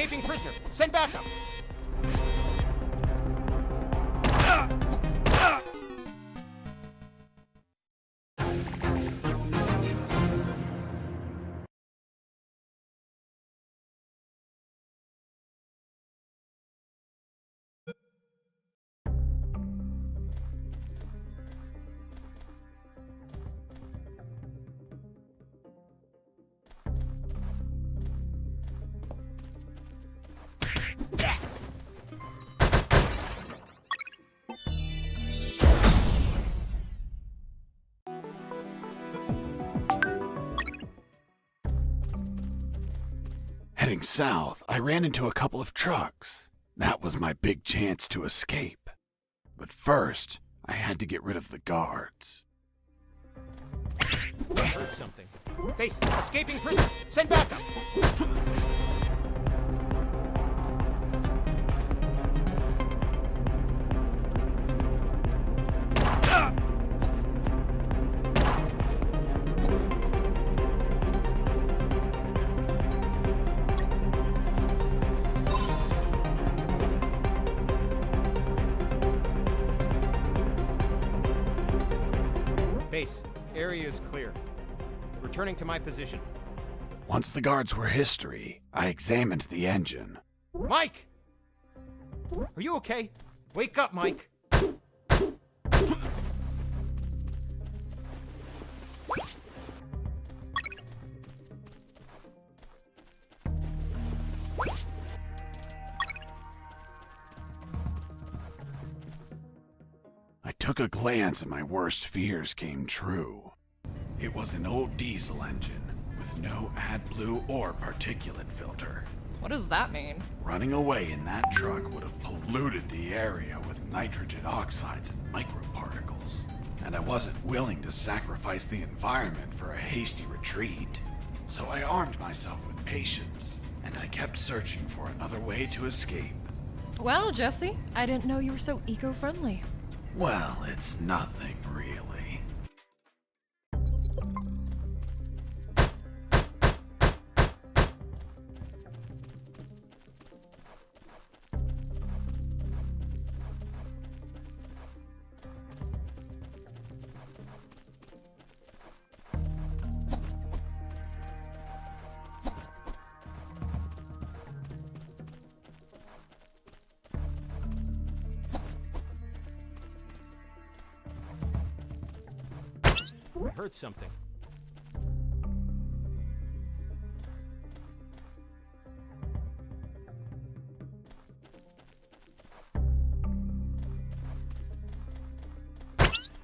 escaping prisoner. Send backup. Heading south, I ran into a couple of trucks. That was my big chance to escape. But first, I had to get rid of the guards. I heard something. Base, escaping prisoner. Send backup. Base, area is clear. Returning to my position. Once the guards were history, I examined the engine. Mike! Are you okay? Wake up, Mike! I took a glance and my worst fears came true. It was an old diesel engine with no AdBlue or particulate filter. What does that mean? Running away in that truck would have polluted the area with nitrogen oxides and microparticles. And I wasn't willing to sacrifice the environment for a hasty retreat. So I armed myself with patience, and I kept searching for another way to escape. Well, Jesse, I didn't know you were so eco-friendly. Well, it's nothing really. I heard something.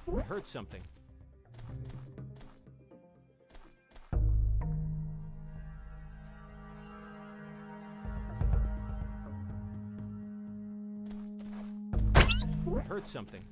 I heard something. I heard something.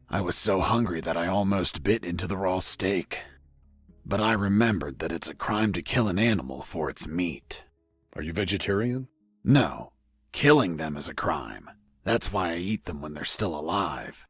I was so hungry that I almost bit into the raw steak. But I remembered that it's a crime to kill an animal for its meat. Are you vegetarian? No, killing them is a crime. That's why I eat them when they're still alive.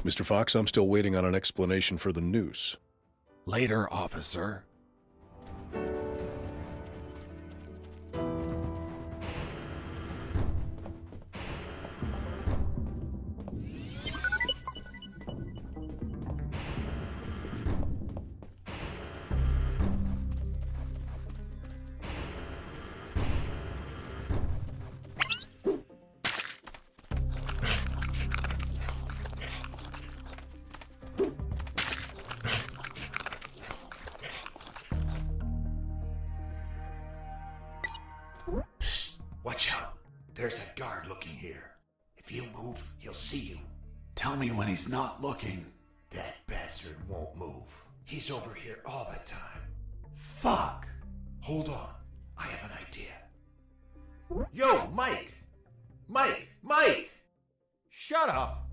Mr. Fox, I'm still waiting on an explanation for the noose. Later, officer. Watch out. There's a guard looking here. If you move, he'll see you. Tell me when he's not looking. That bastard won't move. He's over here all the time. Fuck. Hold on. I have an idea. Yo, Mike! Mike! Shut up!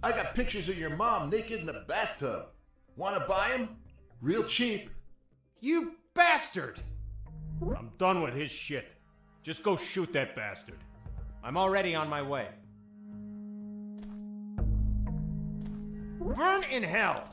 I got pictures of your mom naked in the bathtub. Wanna buy them? Real cheap. You bastard! I'm done with his shit. Just go shoot that bastard. I'm already on my way. Burn in hell!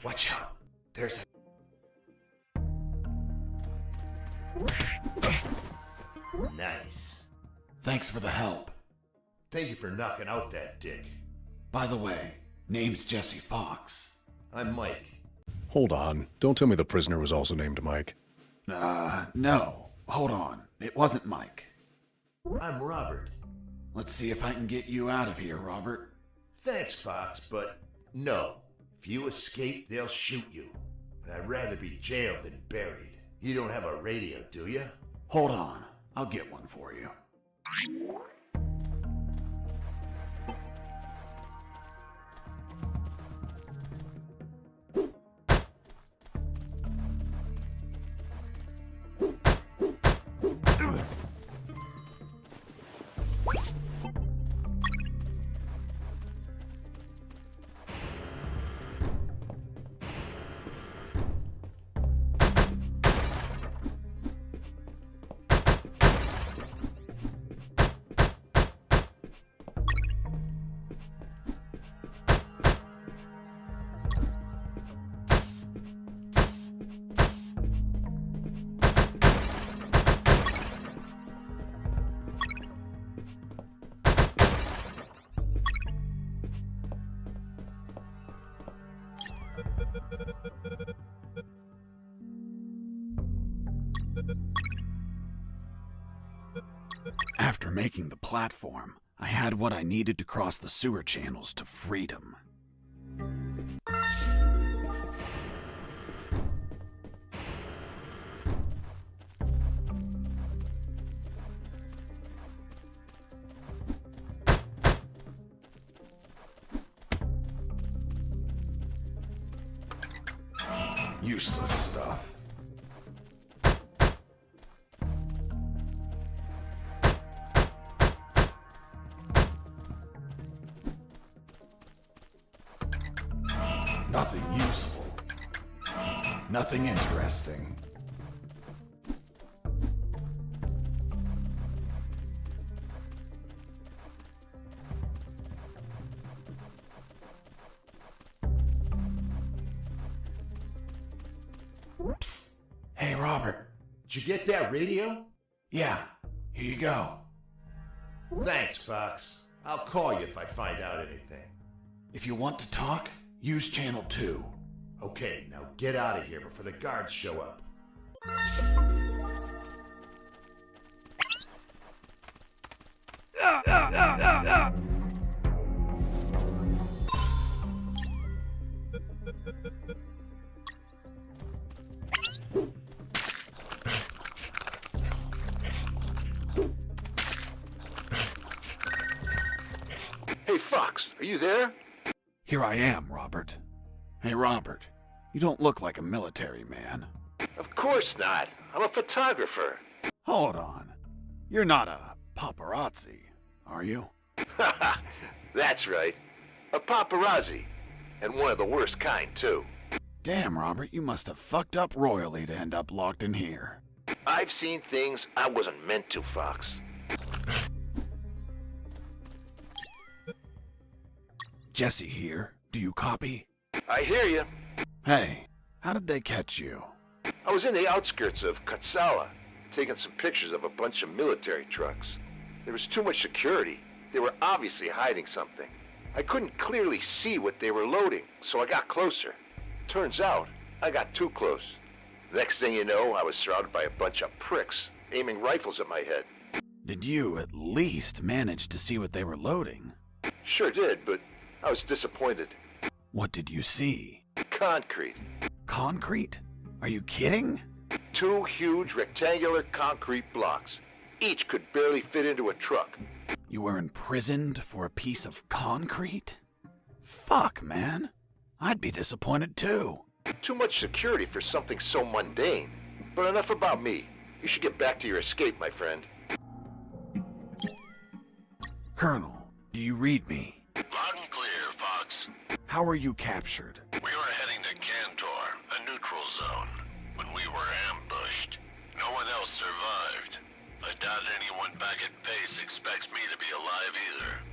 Watch out. There's a... Nice. Thanks for the help. Thank you for knocking out that dick. By the way, name's Jesse Fox. I'm Mike. Hold on. Don't tell me the prisoner was also named Mike. No. Hold on. It wasn't Mike. I'm Robert. Let's see if I can get you out of here, Robert. Thanks, Fox, but no. If you escape, they'll shoot you. And I'd rather be jailed than buried. You don't have a radio, do you? Hold on. I'll get one for you. After making the platform, I had what I needed to cross the sewer channels to freedom. Useless stuff. Nothing useful. Nothing interesting. Psst. Hey, Robert. Did you get that radio? Yeah, here you go. Thanks, Fox. I'll call you if I find out anything. If you want to talk, use channel 2. Okay, now get out of here before the guards show up. Hey, Fox, are you there? Here I am, Robert. Hey, Robert, you don't look like a military man. Of course not. I'm a photographer. Hold on. You're not a paparazzi, are you? Haha, that's right. A paparazzi. And one of the worst kind, too. Damn, Robert, you must have fucked up royally to end up locked in here. I've seen things I wasn't meant to, Fox. Jesse here. Do you copy? I hear you. Hey, how did they catch you? I was in the outskirts of Katsala, taking some pictures of a bunch of military trucks. There was too much security. They were obviously hiding something. I couldn't clearly see what they were loading, so I got closer. Turns out, I got too close. Next thing you know, I was surrounded by a bunch of pricks, aiming rifles at my head. Did you at least manage to see what they were loading? Sure did, but I was disappointed. What did you see? Concrete. Concrete? Are you kidding? 2 huge rectangular concrete blocks. Each could barely fit into a truck. You were imprisoned for a piece of concrete? Fuck, man. I'd be disappointed too. Too much security for something so mundane. But enough about me. You should get back to your escape, my friend. Colonel, do you read me? Loud and clear, Fox. How were you captured? We were heading to Cantor, a neutral zone, when we were ambushed. No one else survived. I doubt anyone back at base expects me to be alive either.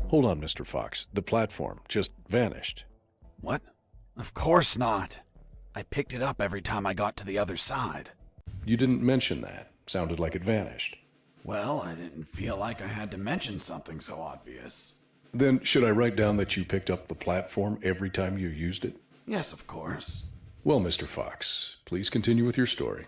Hold on, Mr. Fox. The platform just vanished. What? Of course not. I picked it up every time I got to the other side. You didn't mention that. Sounded like it vanished. Well, I didn't feel like I had to mention something so obvious. Then should I write down that you picked up the platform every time you used it? Yes, of course. Well, Mr. Fox, please continue with your story.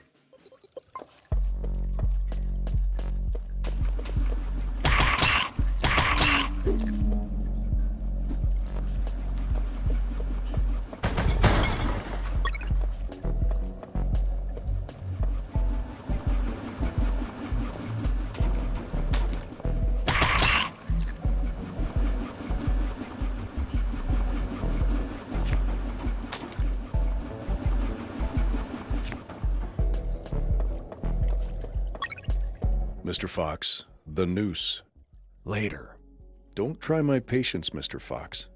Mr. Fox, the noose. Later. Don't try my patience, Mr. Fox.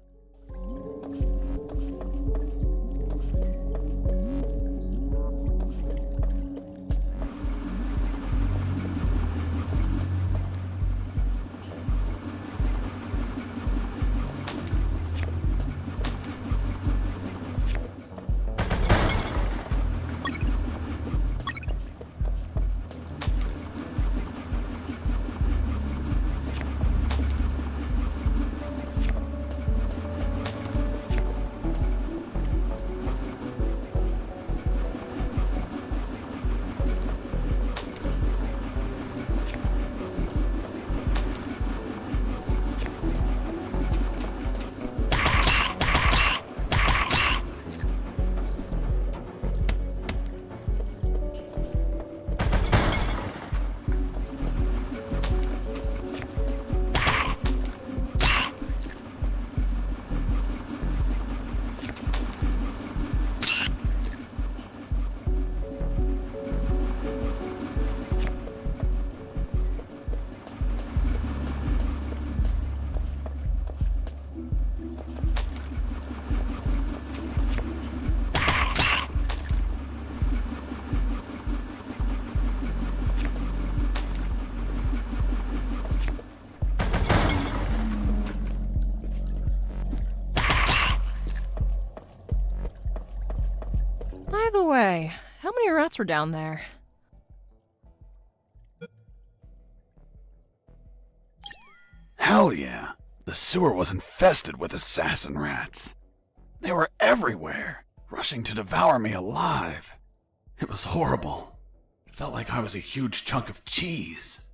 By the way, how many rats were down there? Hell yeah. The sewer was infested with assassin rats. They were everywhere, rushing to devour me alive. It was horrible. It felt like I was a huge chunk of cheese.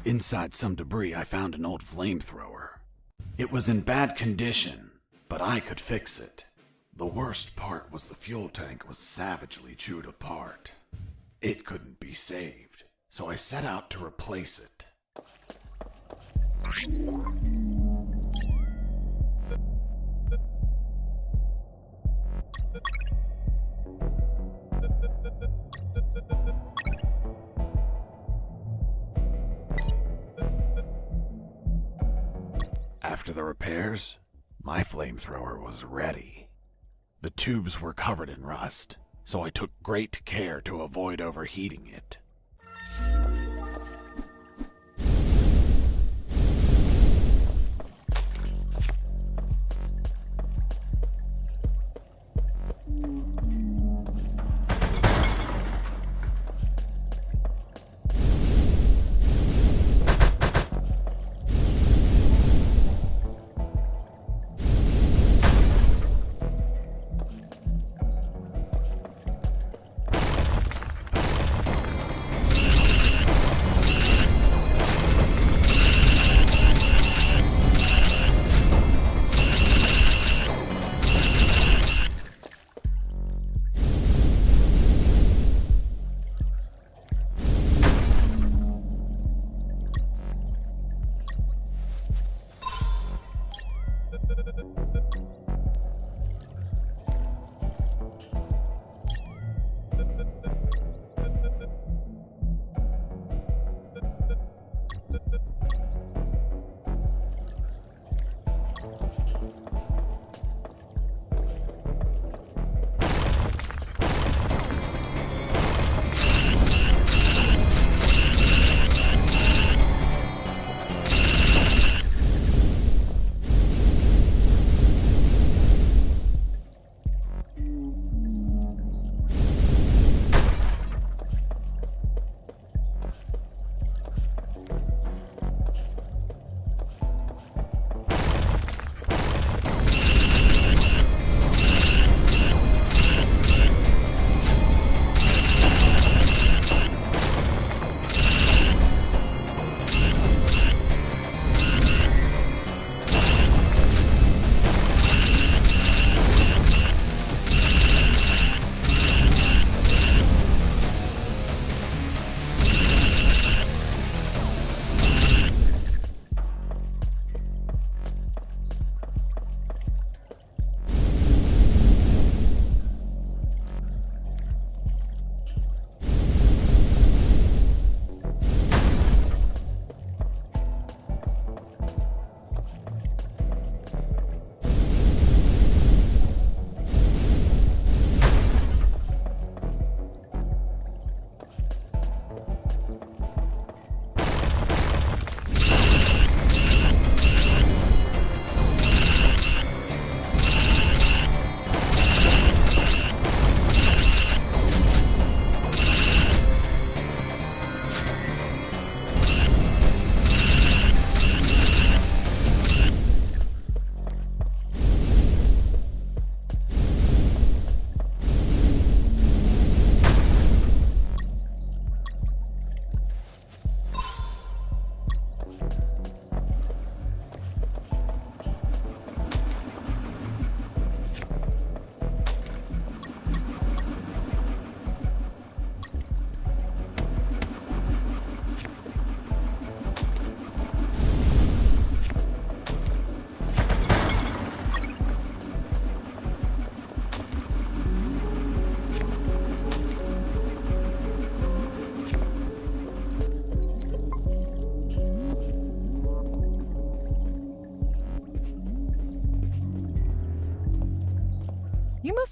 Inside some debris, I found an old flamethrower. It was in bad condition, but I could fix it. The worst part was the fuel tank was savagely chewed apart. It couldn't be saved, so I set out to replace it. After the repairs, my flamethrower was ready. The tubes were covered in rust, so I took great care to avoid overheating it.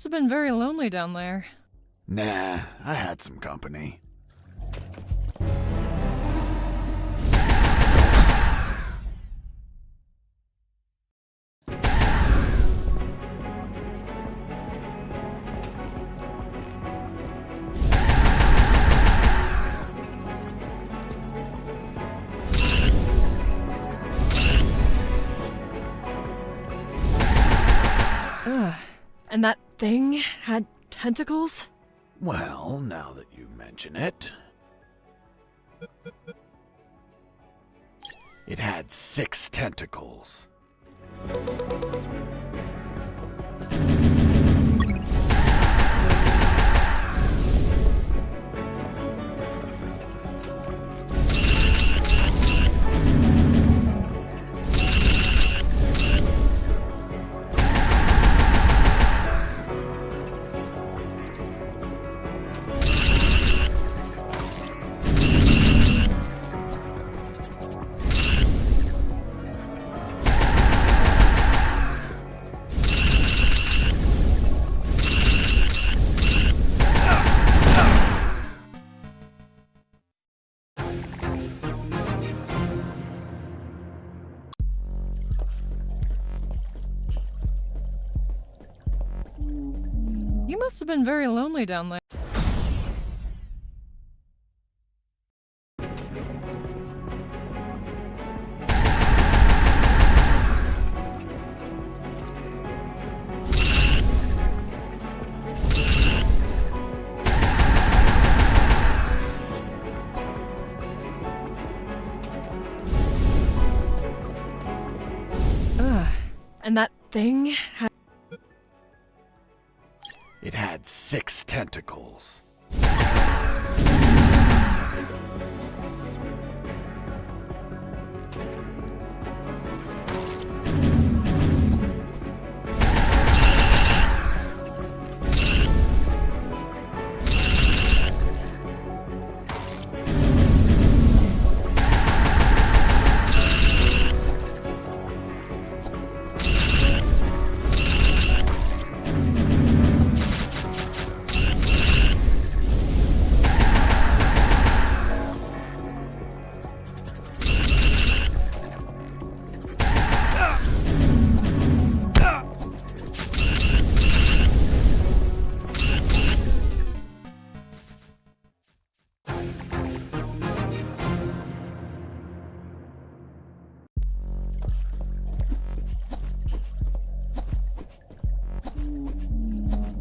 must have been very lonely down there. Nah, I had some company. Ugh. And that thing had tentacles? Well, now that you mention it... It had 6 tentacles. You must have been very lonely down there. Ugh. And that thing had... It had 6 tentacles.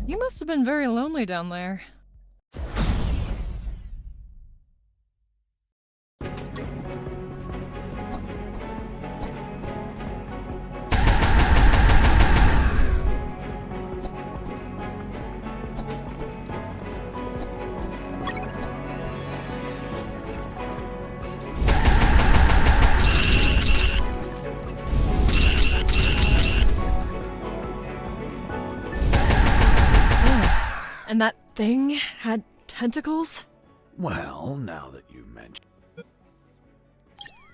You must have been very lonely down there. And that thing had tentacles? Well, now that you mention...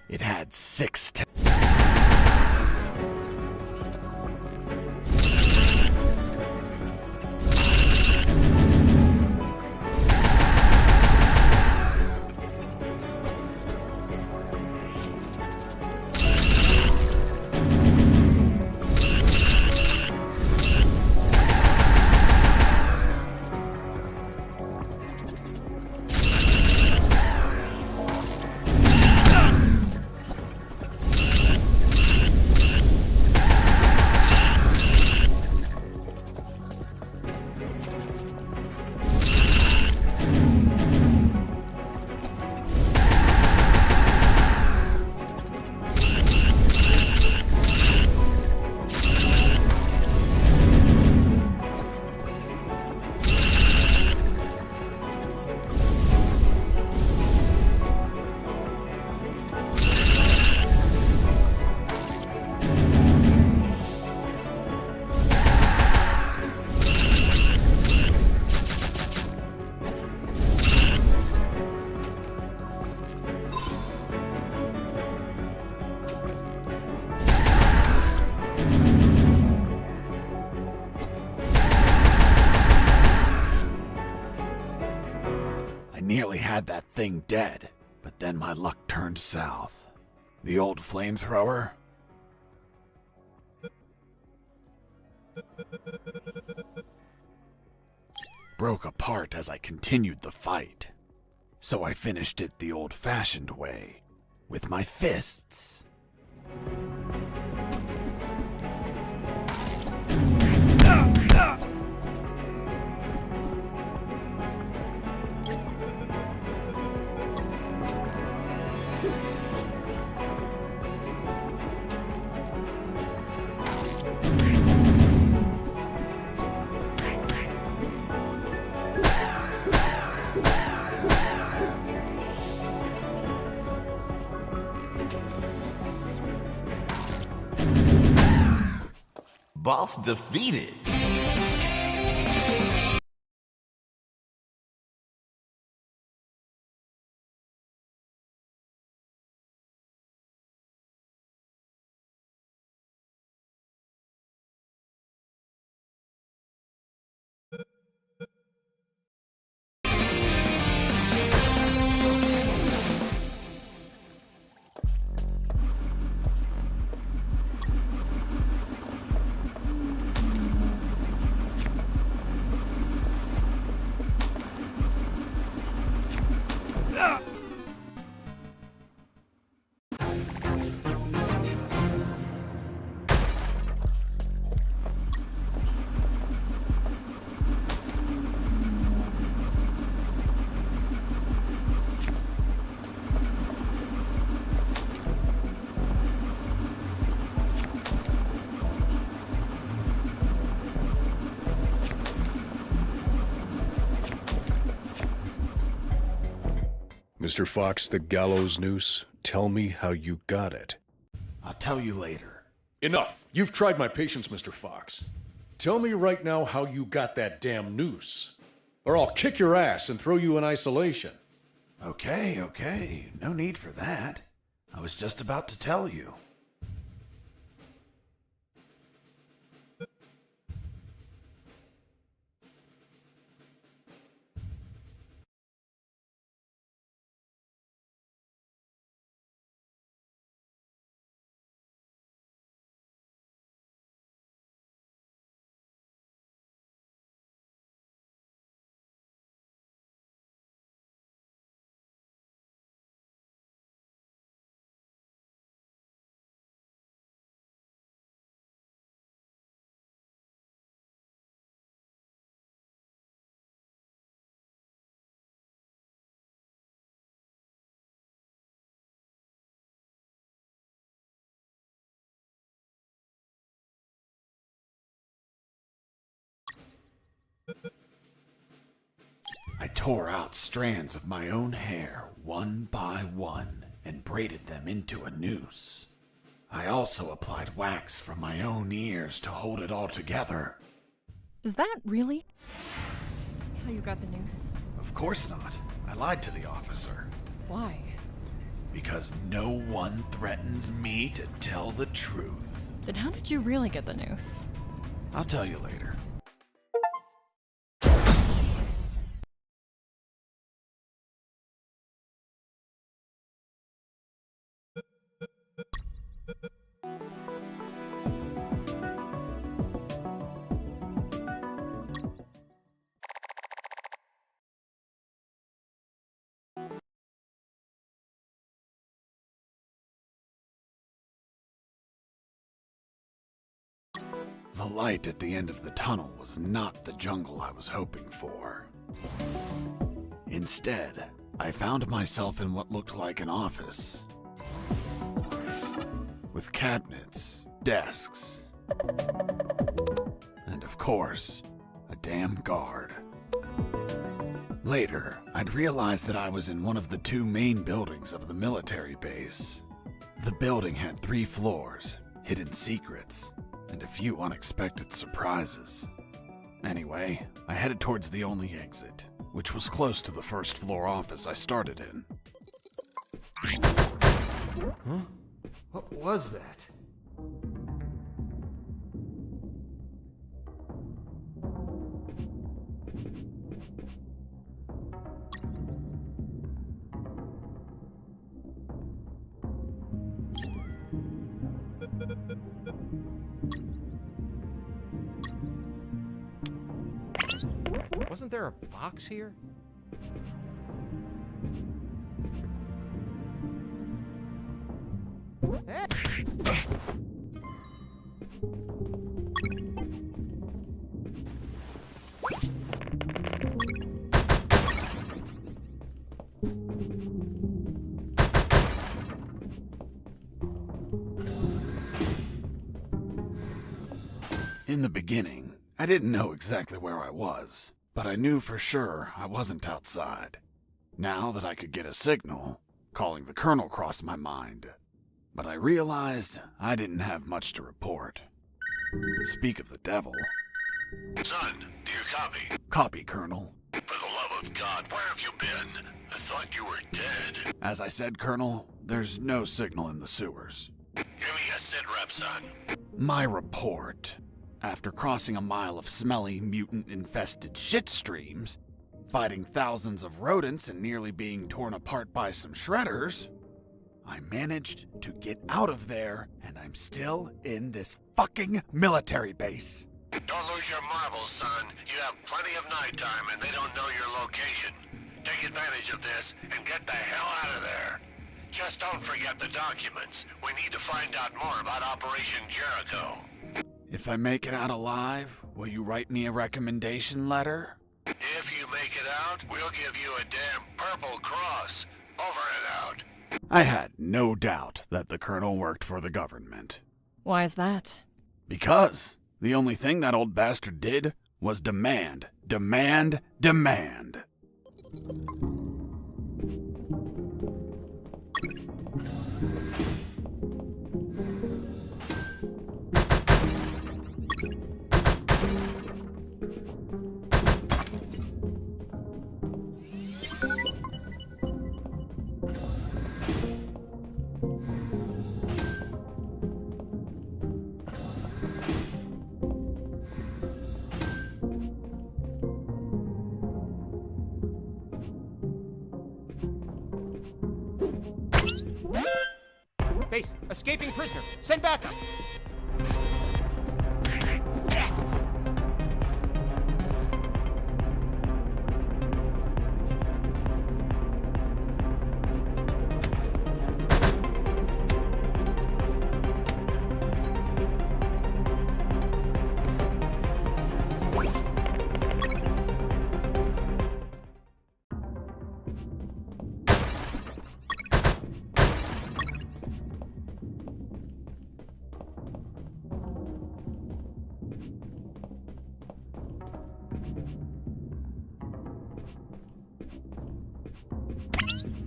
It had 6 tentacles. I nearly had that thing dead, but then my luck turned south. The old flamethrower? Broke apart as I continued the fight. So I finished it the old-fashioned way, with my fists. Boss defeated. Mr. Fox, the gallows noose, tell me how you got it. I'll tell you later. Enough! You've tried my patience, Mr. Fox. Tell me right now how you got that damn noose. Or I'll kick your ass and throw you in isolation. Okay. No need for that. I was just about to tell you. I tore out strands of my own hair one by one and braided them into a noose. I also applied wax from my own ears to hold it all together. Is that really how you got the noose? Of course not. I lied to the officer. Why? Because no one threatens me to tell the truth. Then how did you really get the noose? I'll tell you later. The light at the end of the tunnel was not the jungle I was hoping for. Instead, I found myself in what looked like an office. With cabinets, desks, and of course, a damn guard. Later, I'd realized that I was in one of the two main buildings of the military base. The building had 3 floors, hidden secrets, and a few unexpected surprises. Anyway, I headed towards the only exit, which was close to the first floor office I started in. Huh? What was that? Wasn't there a box here? In the beginning, I didn't know exactly where I was, but I knew for sure I wasn't outside. Now that I could get a signal, calling the colonel crossed my mind. But I realized I didn't have much to report. Speak of the devil. Son, do you copy? Copy, Colonel. For the love of God, where have you been? I thought you were dead. As I said, Colonel, there's no signal in the sewers. Give me a sit rep, son. My report. After crossing a mile of smelly, mutant-infested shit streams, fighting thousands of rodents and nearly being torn apart by some shredders, I managed to get out of there, and I'm still in this fucking military base. Don't lose your marbles, son. You have plenty of nighttime and they don't know your location. Take advantage of this and get the hell out of there. Just don't forget the documents. We need to find out more about Operation Jericho. If I make it out alive, will you write me a recommendation letter? If you make it out, we'll give you a damn purple cross. Over and out. I had no doubt that the colonel worked for the government. Why is that? Because the only thing that old bastard did was demand, demand, demand. Base, escaping prisoner. Send backup.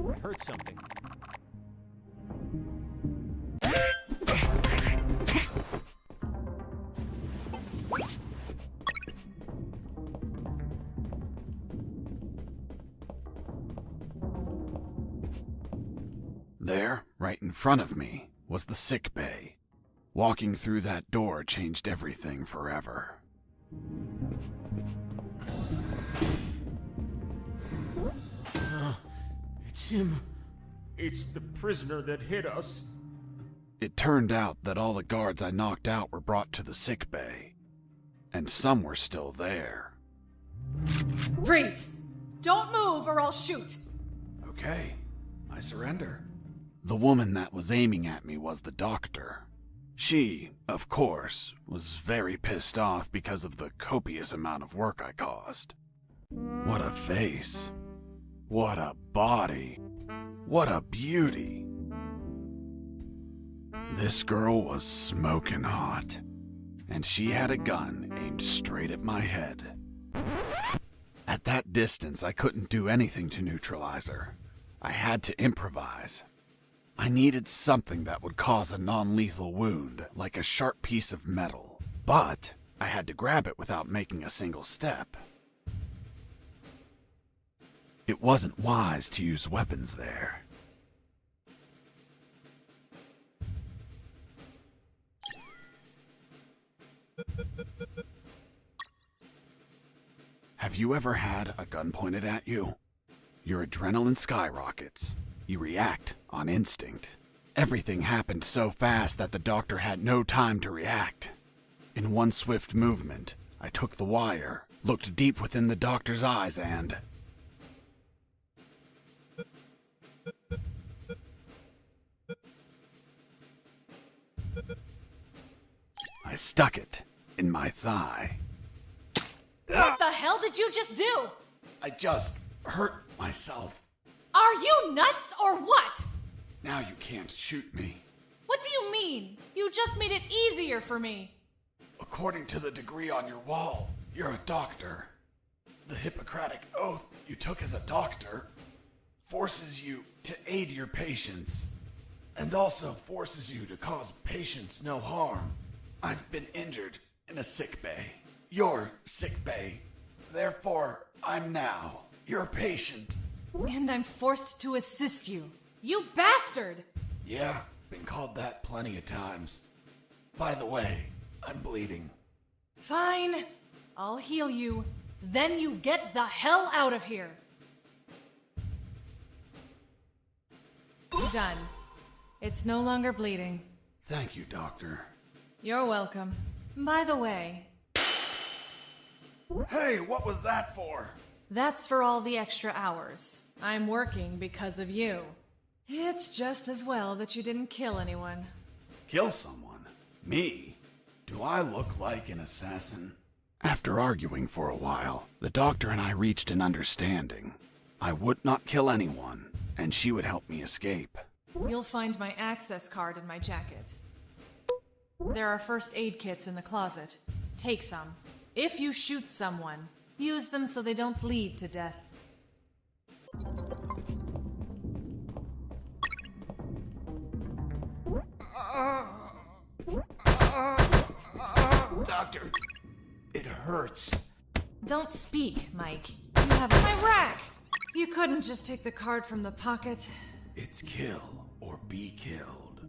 I heard something. There, right in front of me, was the sick bay. Walking through that door changed everything forever. It's him. It's the prisoner that hit us. It turned out that all the guards I knocked out were brought to the sick bay, and some were still there. Freeze! Don't move or I'll shoot! Okay, I surrender. The woman that was aiming at me was the doctor. She, of course, was very pissed off because of the copious amount of work I caused. What a face. What a body. What a beauty. This girl was smoking hot, and she had a gun aimed straight at my head. At that distance, I couldn't do anything to neutralize her. I had to improvise. I needed something that would cause a non-lethal wound, like a sharp piece of metal. But I had to grab it without making a single step. It wasn't wise to use weapons there. Have you ever had a gun pointed at you? Your adrenaline skyrockets. You react on instinct. Everything happened so fast that the doctor had no time to react. In one swift movement, I took the wire looked deep within the doctor's eyes and... I stuck it in my thigh. What the hell did you just do? I just hurt myself. Are you nuts or what? Now you can't shoot me. What do you mean? You just made it easier for me. According to the degree on your wall, you're a doctor. The Hippocratic oath you took as a doctor forces you to aid your patients, and also forces you to cause patients no harm. I've been injured in a sick bay. Your sick bay. Therefore, I'm now your patient. And I'm forced to assist you. You bastard! Yeah, been called that plenty of times. By the way, I'm bleeding. Fine. I'll heal you. Then you get the hell out of here. Done. It's no longer bleeding. Thank you, Doctor. You're welcome. By the way, Hey, what was that for? that's for all the extra hours. I'm working because of you. It's just as well that you didn't kill anyone. Kill someone? Me? Do I look like an assassin? After arguing for a while, the doctor and I reached an understanding. I would not kill anyone, and she would help me escape. You'll find my access card in my jacket. There are first aid kits in the closet. Take some. If you shoot someone, use them so they don't bleed to death. Doctor, it hurts. Don't speak, Mike. You have my rack! You couldn't just take the card from the pocket. It's kill or be killed.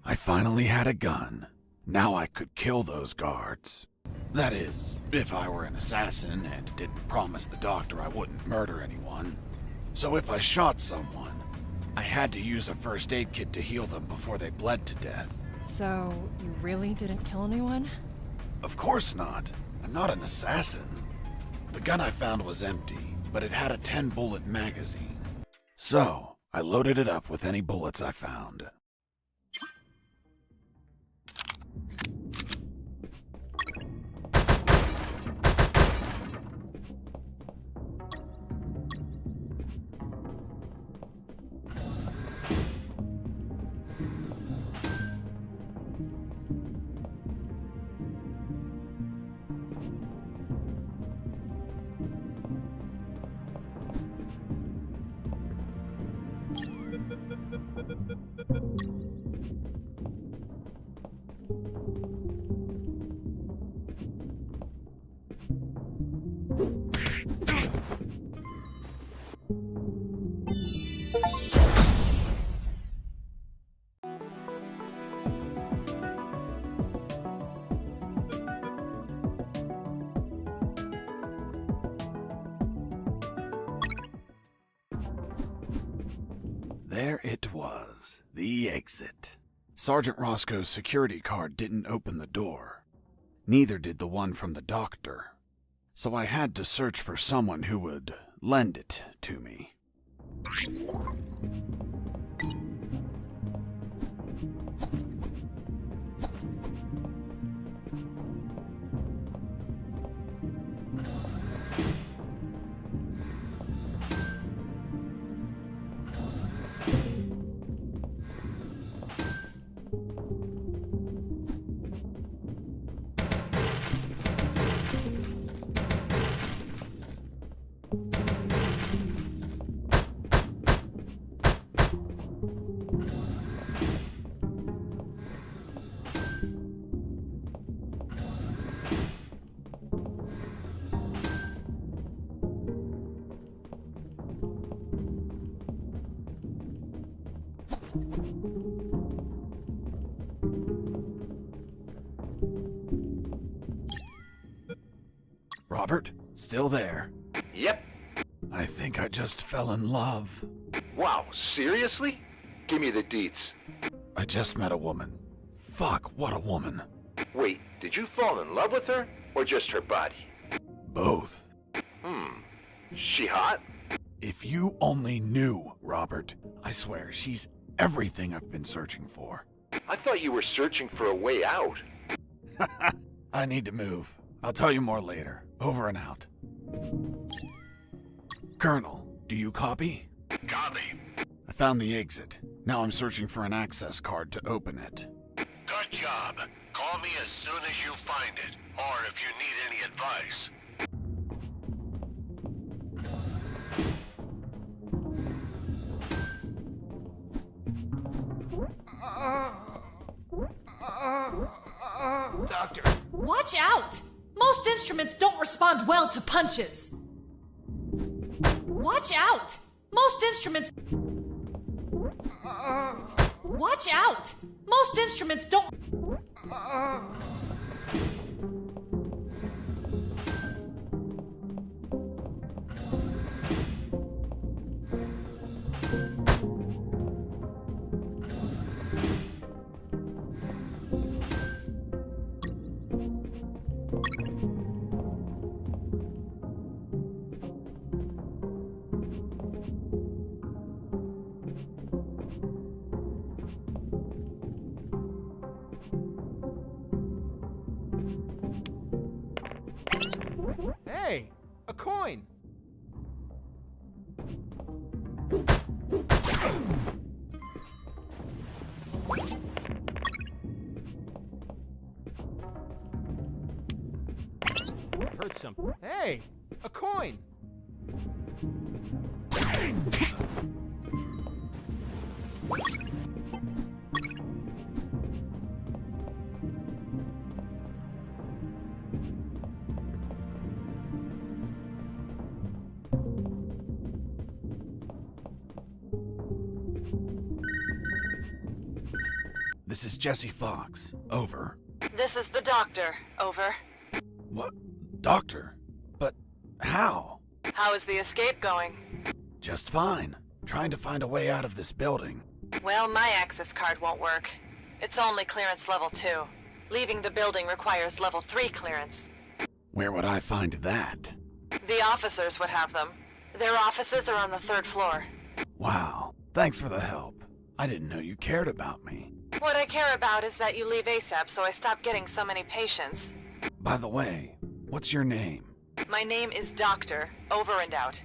I finally had a gun. Now I could kill those guards. That is, if I were an assassin and didn't promise the doctor I wouldn't murder anyone. So if I shot someone, I had to use a first aid kit to heal them before they bled to death. So, you really didn't kill anyone? Of course not. I'm not an assassin. The gun I found was empty, but it had a 10-bullet magazine. So, I loaded it up with any bullets I found. There it was, the exit. Sergeant Roscoe's security card didn't open the door. Neither did the one from the doctor. So I had to search for someone who would lend it to me. Robert, still there? Yep. I think I just fell in love. Wow, seriously? Give me the deets. I just met a woman. Fuck, what a woman. Wait, did you fall in love with her? Or just her body? Both. She hot? If you only knew, Robert. I swear, she's everything I've been searching for. I thought you were searching for a way out. I need to move. I'll tell you more later. Over and out. Colonel, do you copy? Copy. I found the exit. Now I'm searching for an access card to open it. Good job. Call me as soon as you find it, or if you need any advice. Doctor! Watch out! Most instruments don't respond well to punches. Watch out! Most instruments... Watch out! Most instruments don't... Hey, a coin. Heard something. Hey, a coin. This is Jesse Fox. Over. This is the doctor. Over. What? Doctor? But how? How is the escape going? Just fine. Trying to find a way out of this building. Well, my access card won't work. It's only clearance level 2. Leaving the building requires level 3 clearance. Where would I find that? The officers would have them. Their offices are on the 3rd floor. Wow. Thanks for the help. I didn't know you cared about me. What I care about is that you leave ASAP so I stop getting so many patients. By the way, what's your name? My name is Doctor. Over and out.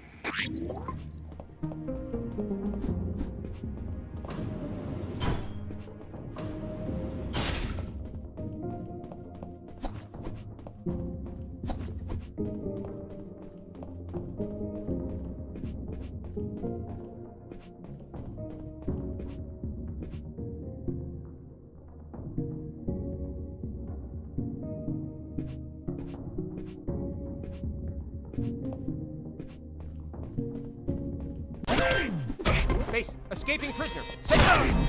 Base, escaping prisoner. Sit down!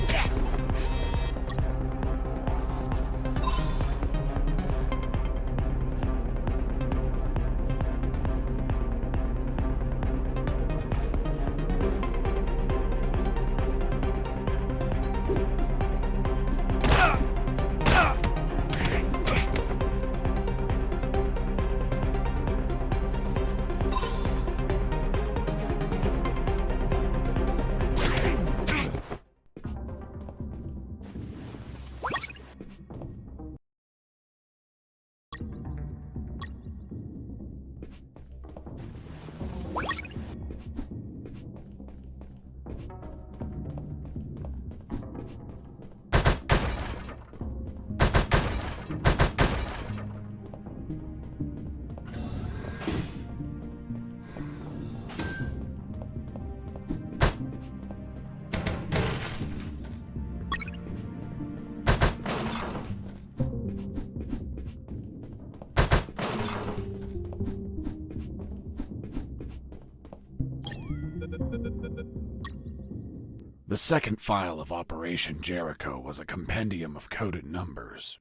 The second file of Operation Jericho was a compendium of coded numbers.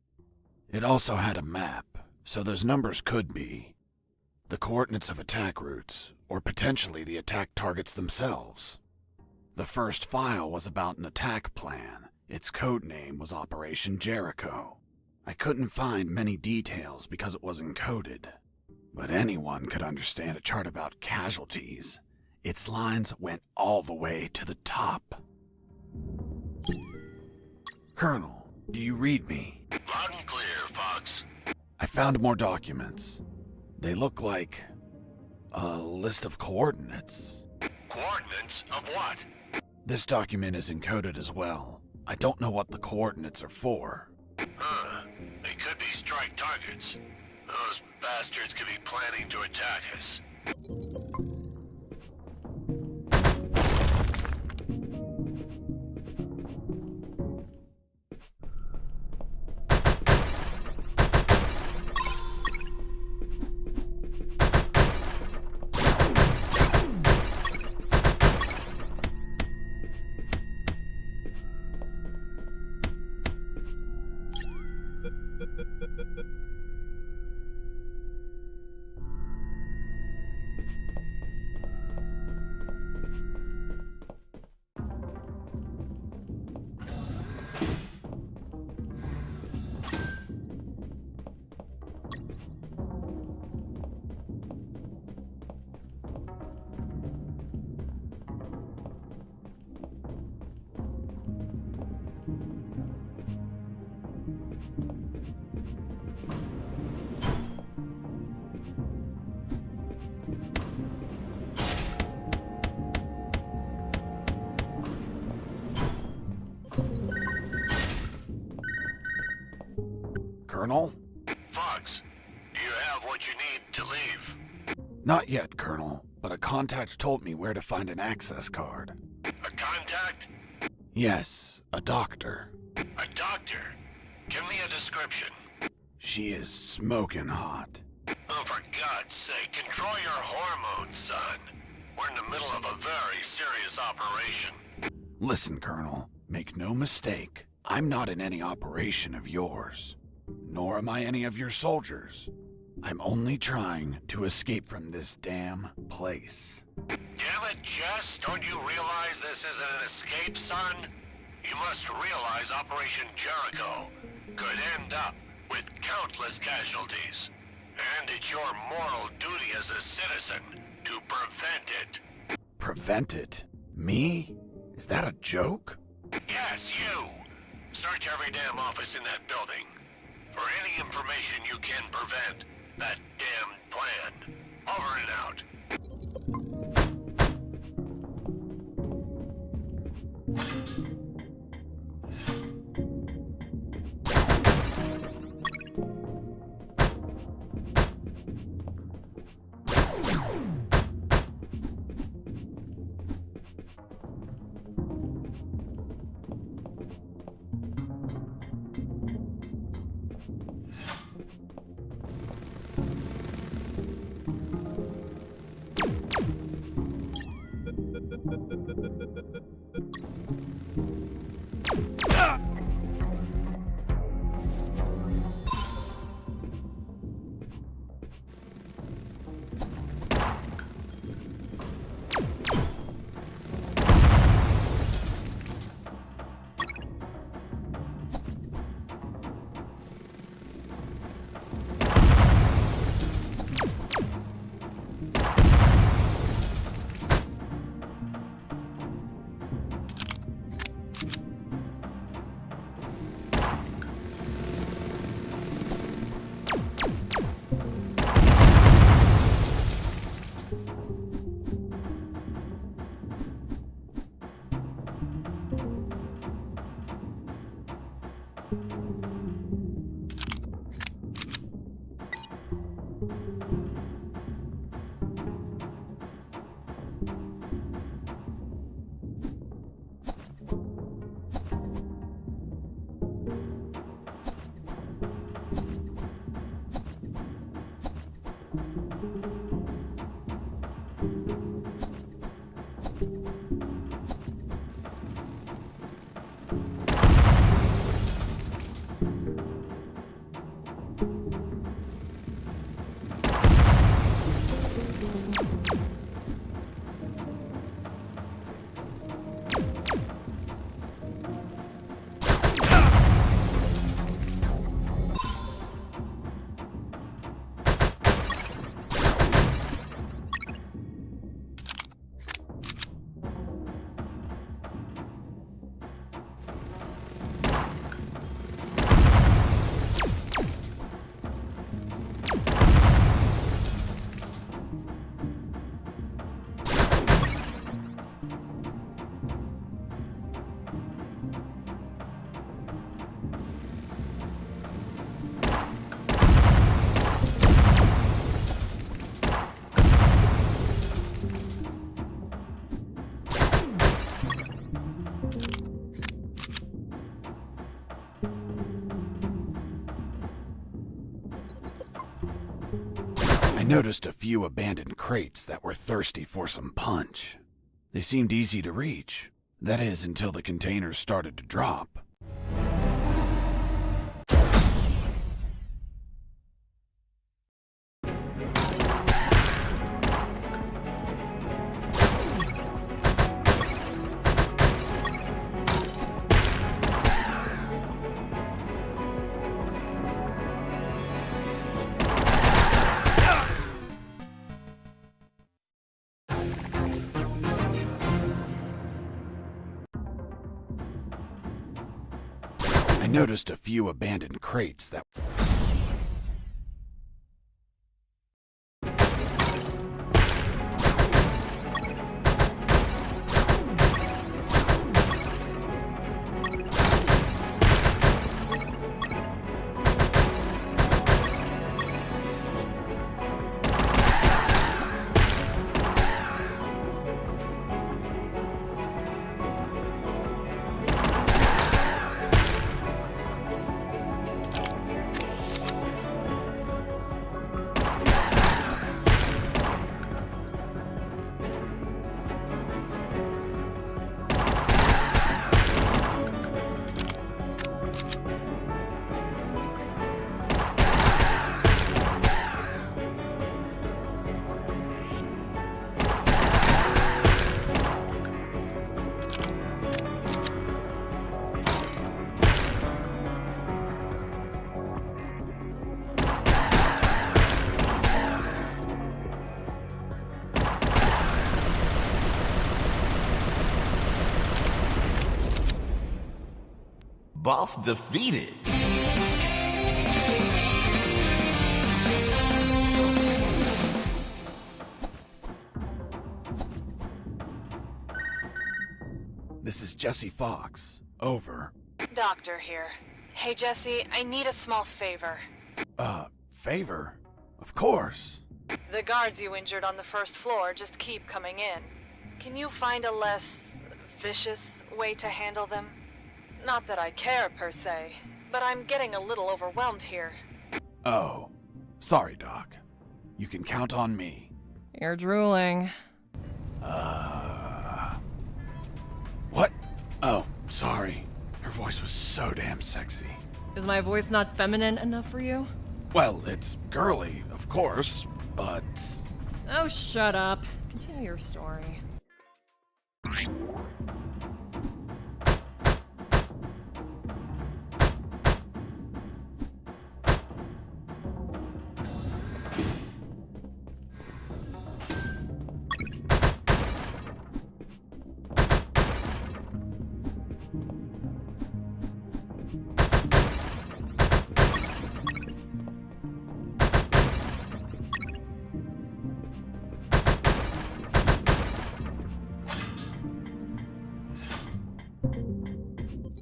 It also had a map, so those numbers could be The coordinates of attack routes, or potentially the attack targets themselves. The first file was about an attack plan. Its code name was Operation Jericho. I couldn't find many details because it was encoded, but anyone could understand a chart about casualties. Its lines went all the way to the top. Colonel, do you read me? Loud and clear, Fox. I found more documents. They look like a list of coordinates. Coordinates of what? This document is encoded as well. I don't know what the coordinates are for. Huh. They could be strike targets. Those bastards could be planning to attack us. Colonel? Fox, do you have what you need to leave? Not yet, Colonel, but a contact told me where to find an access card. A contact? Yes, a doctor. A doctor? Give me a description. She is smoking hot. Oh, for God's sake, control your hormones, son. We're in the middle of a very serious operation. Listen, Colonel, make no mistake. I'm not in any operation of yours. Nor am I any of your soldiers. I'm only trying to escape from this damn place. Damn it, Jess, don't you realize this isn't an escape, son? You must realize Operation Jericho could end up with countless casualties. And it's your moral duty as a citizen to prevent it. Prevent it? Me? Is that a joke? Yes, you! Search every damn office in that building for any information you can prevent that damned plan. Over and out. noticed a few abandoned crates that were thirsty for some punch. They seemed easy to reach. That is, until the containers started to drop. I noticed a few abandoned crates that... Boss defeated. This is Jesse Fox. Over. Doctor here. Hey, Jesse, I need a small favor. Favor? Of course. The guards you injured on the first floor just keep coming in. Can you find a less vicious way to handle them? Not that I care, per se, but I'm getting a little overwhelmed here. Oh. Sorry, Doc. You can count on me. You're drooling. What? Oh, sorry. Her voice was so damn sexy. Is my voice not feminine enough for you? Well, it's girly, of course, but... Oh, shut up. Continue your story.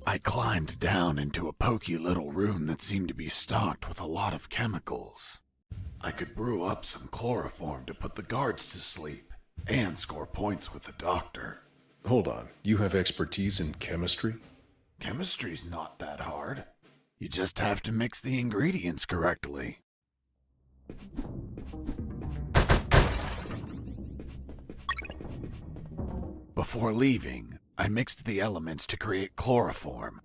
I climbed down into a poky little room that seemed to be stocked with a lot of chemicals. I could brew up some chloroform to put the guards to sleep and score points with the doctor. Hold on, you have expertise in chemistry? Chemistry's not that hard. You just have to mix the ingredients correctly. Before leaving, I mixed the elements to create chloroform.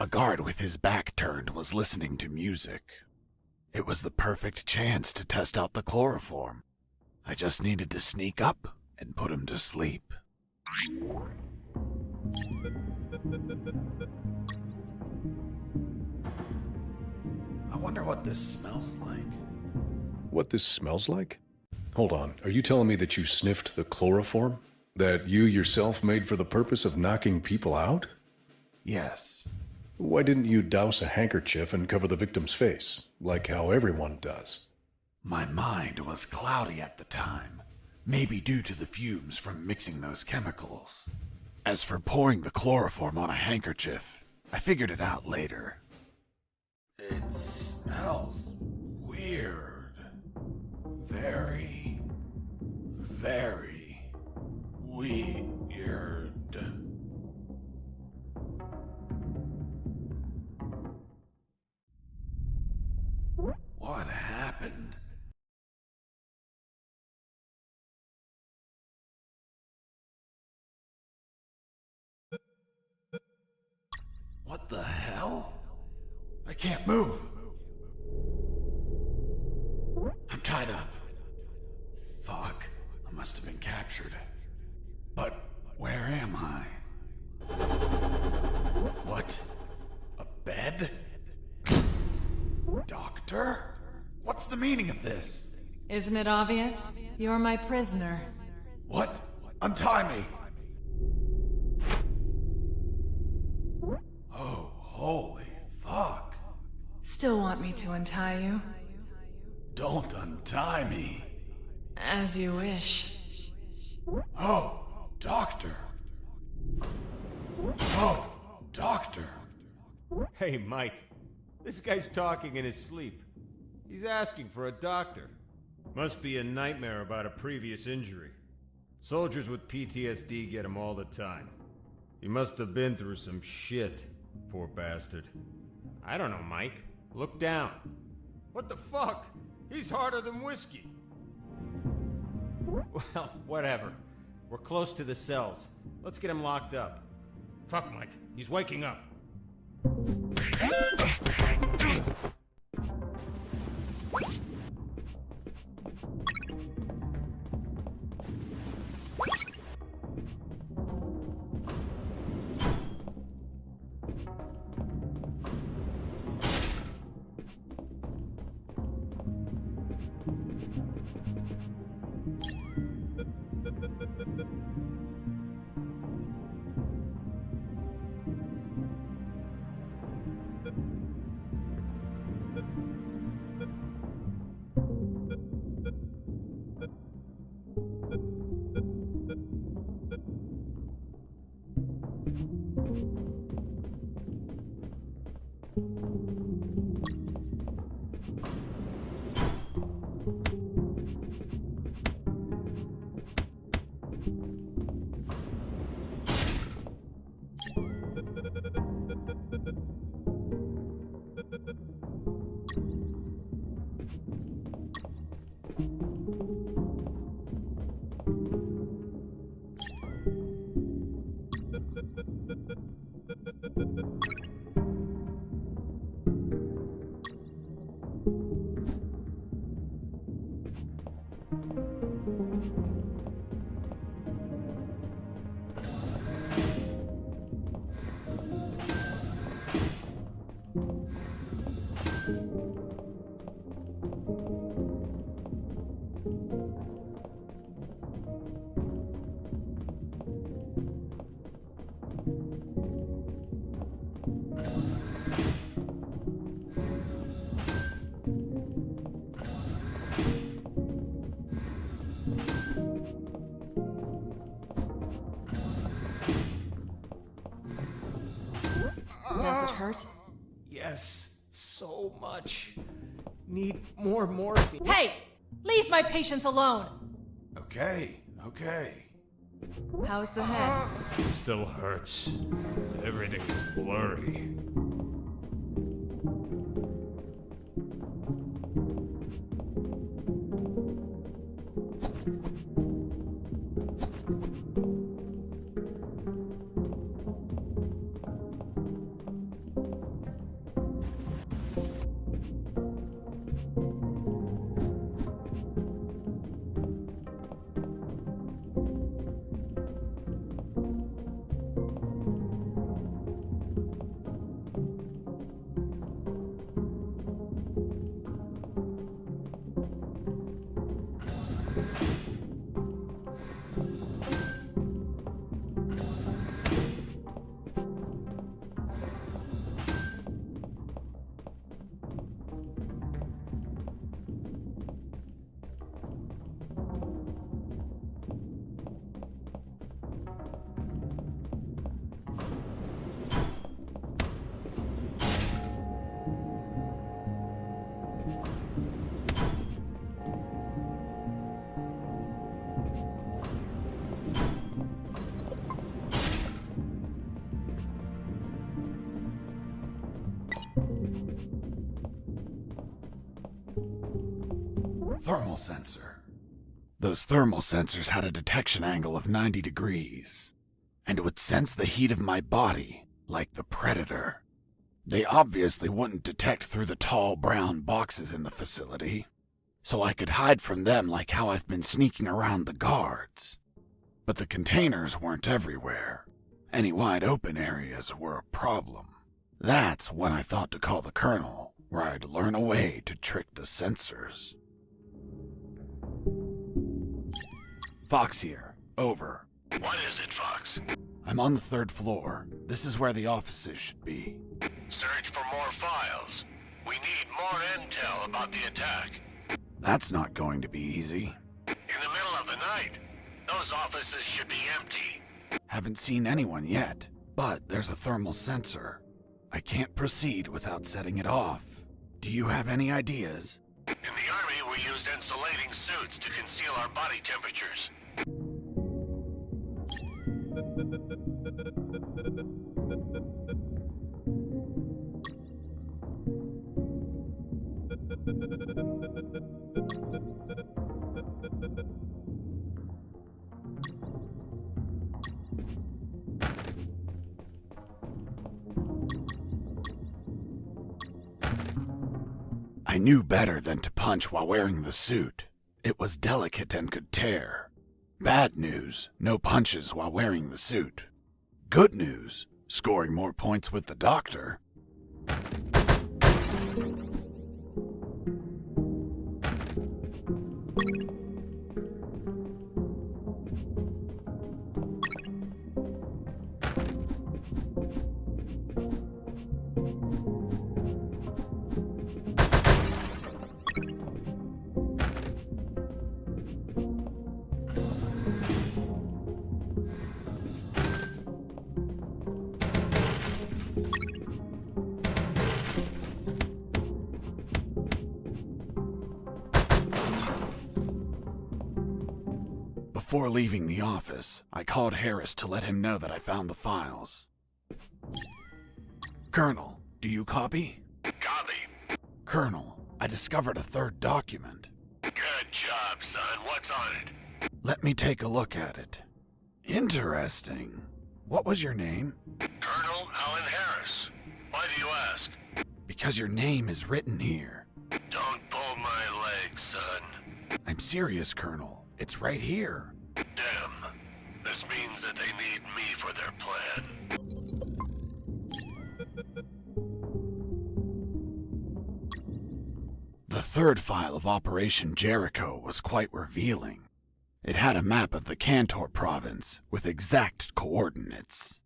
A guard with his back turned was listening to music. It was the perfect chance to test out the chloroform. I just needed to sneak up and put him to sleep. I wonder what this smells like. What this smells like? Hold on, are you telling me that you sniffed the chloroform? That you yourself made for the purpose of knocking people out? Yes. Why didn't you douse a handkerchief and cover the victim's face, like how everyone does? My mind was cloudy at the time, maybe due to the fumes from mixing those chemicals. As for pouring the chloroform on a handkerchief, I figured it out later. It smells weird. Very, very weird. What happened? What the hell? I can't move. I'm tied up. Fuck. I must have been captured. But where am I? What? A bed? Doctor? What's the meaning of this? Isn't it obvious? You're my prisoner. What? Untie me! Oh, holy fuck. Still want me to untie you? Don't untie me. As you wish. Oh, doctor. Oh, doctor. Hey, Mike. This guy's talking in his sleep. He's asking for a doctor. Must be a nightmare about a previous injury. Soldiers with PTSD get him all the time. He must have been through some shit, poor bastard. I don't know, Mike. Look down. What the fuck? He's harder than whiskey. Well, whatever. We're close to the cells. Let's get him locked up. Fuck, Mike. He's waking up. Does it hurt? Yes, so much. Need more morphine. Hey! Leave my patients alone! Okay. How's the head? Still hurts. Everything's blurry. Thermal sensor. Those thermal sensors had a detection angle of 90 degrees, and would sense the heat of my body like the Predator. They obviously wouldn't detect through the tall brown boxes in the facility, so I could hide from them like how I've been sneaking around the guards. But the containers weren't everywhere. Any wide open areas were a problem. That's when I thought to call the Colonel, where I'd learn a way to trick the sensors. Fox here. Over. What is it, Fox? I'm on the 3rd floor. This is where the offices should be. Search for more files. We need more intel about the attack. That's not going to be easy. In the middle of the night, those offices should be empty. Haven't seen anyone yet, but there's a thermal sensor. I can't proceed without setting it off. Do you have any ideas? In the Army, we use insulating suits to conceal our body temperatures. I knew better than to punch while wearing the suit. It was delicate and could tear. Bad news, no punches while wearing the suit. Good news, scoring more points with the doctor. Before leaving the office, I called Harris to let him know that I found the files. Colonel, do you copy? Copy. Colonel, I discovered a 3rd document. Good job, son. What's on it? Let me take a look at it. Interesting. What was your name? Colonel Alan Harris. Why do you ask? Because your name is written here. Don't pull my leg, son. I'm serious, Colonel. It's right here. Damn. This means that they need me for their plan. The 3rd file of Operation Jericho was quite revealing. It had a map of the Cantor province with exact coordinates,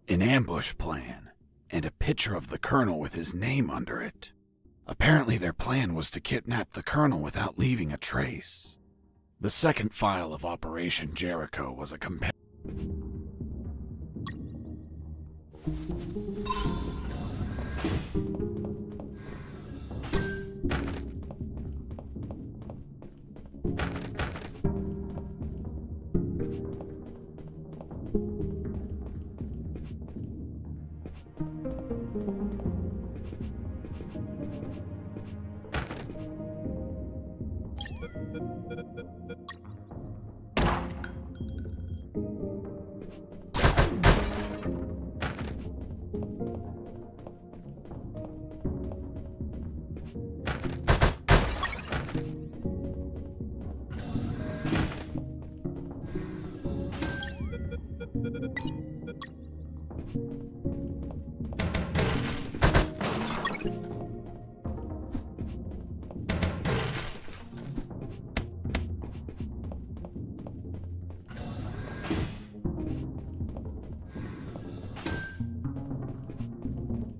an ambush plan, and a picture of the Colonel with his name under it. Apparently their plan was to kidnap the Colonel without leaving a trace. The 2nd file of Operation Jericho was a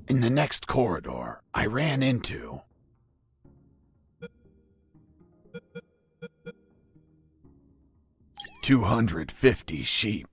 In the next corridor, I ran into 250 sheep.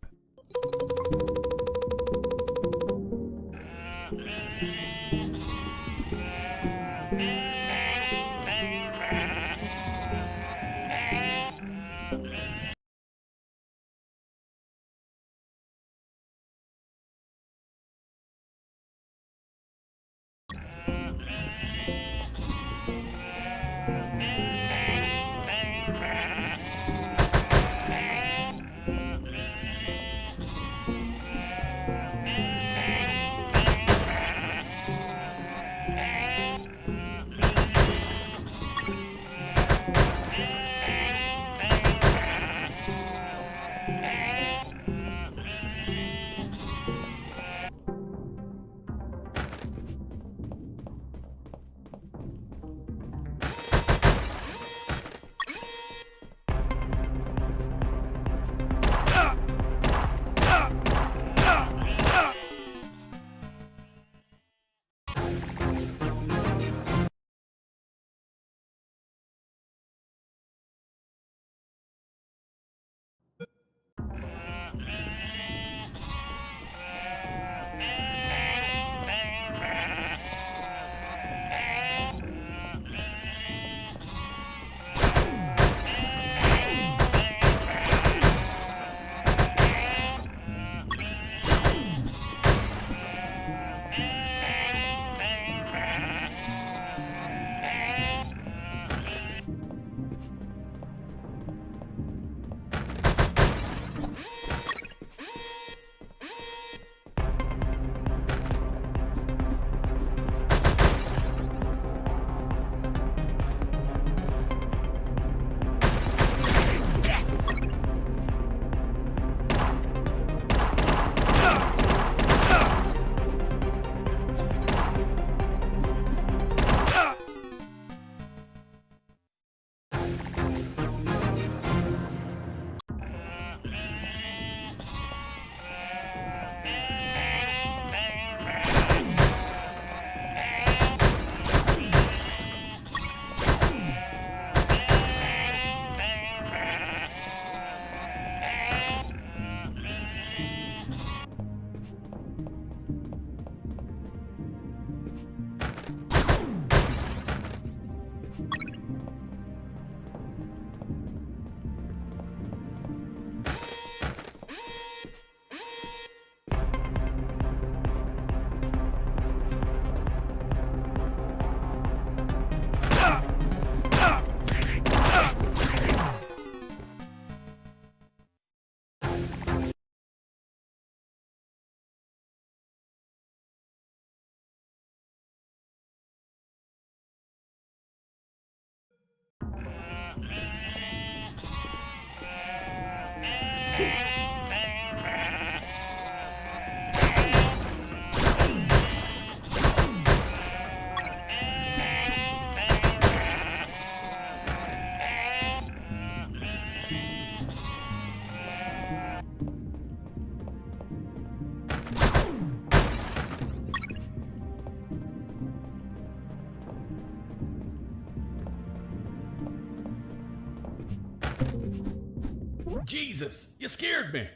Jesus, you scared me.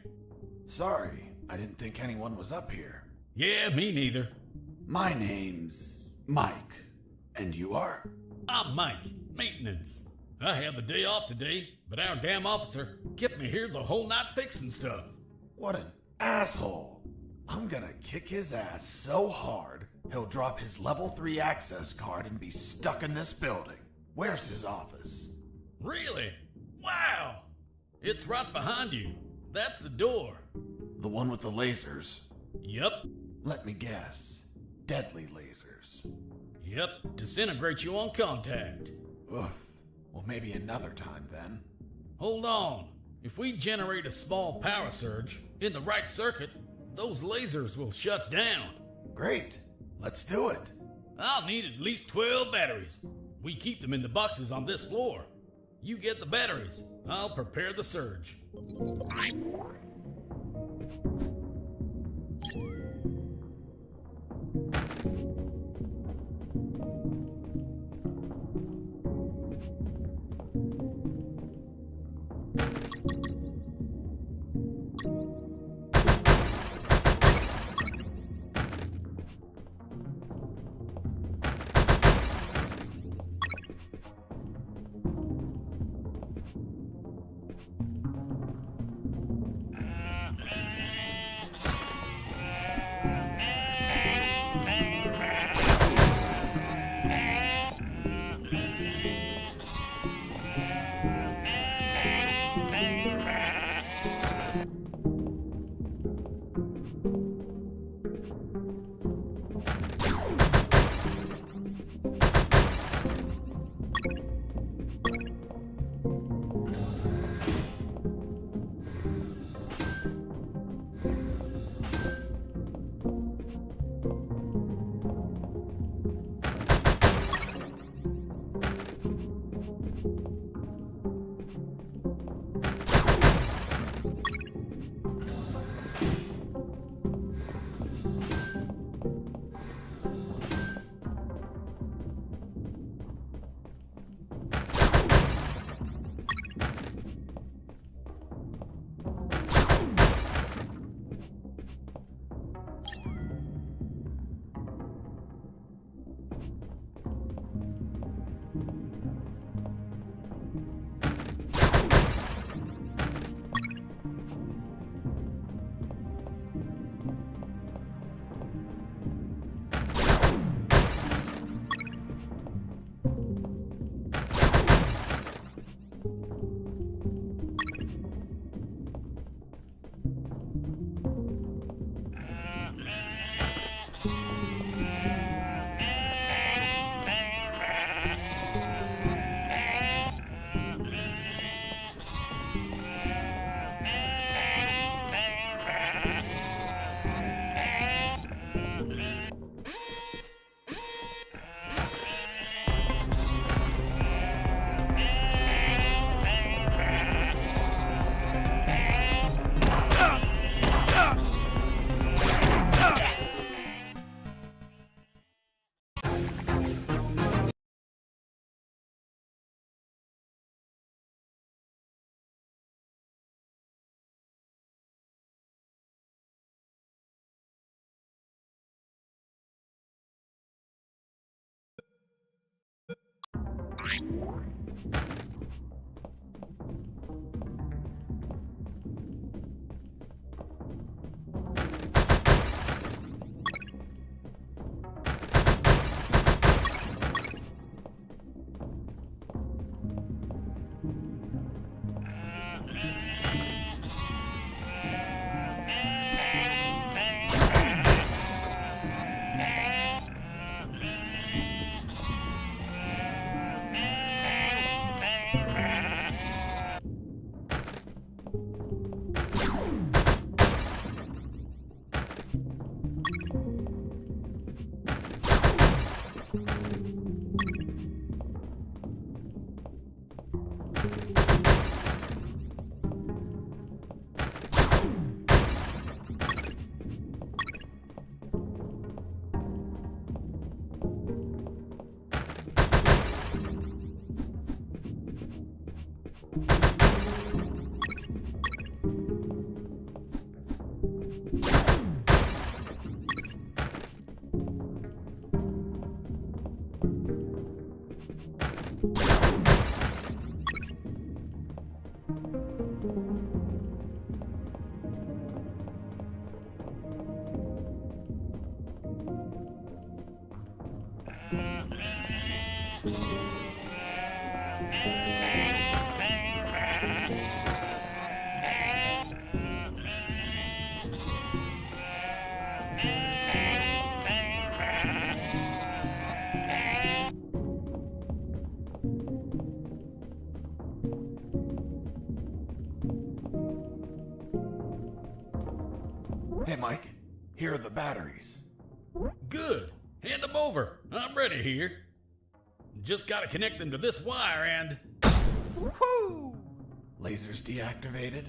Sorry, I didn't think anyone was up here. Yeah, me neither. My name's Mike. And you are? I'm Mike, maintenance. I had the day off today, but our damn officer kept me here the whole night fixing stuff. What an asshole. I'm gonna kick his ass so hard, he'll drop his level 3 access card and be stuck in this building. Where's his office? Really? Wow! It's right behind you. That's the door. The one with the lasers? Yep. Let me guess. Deadly lasers. Yep, disintegrate you on contact. Oof. Well, maybe another time then. Hold on. If we generate a small power surge in the right circuit, those lasers will shut down. Great. Let's do it. I'll need at least 12 batteries. We keep them in the boxes on this floor. You get the batteries. I'll prepare the surge. Hey, Mike, here are the batteries. Good. Hand them over. I'm ready here. Just gotta connect them to this wire and... Woo! Lasers deactivated?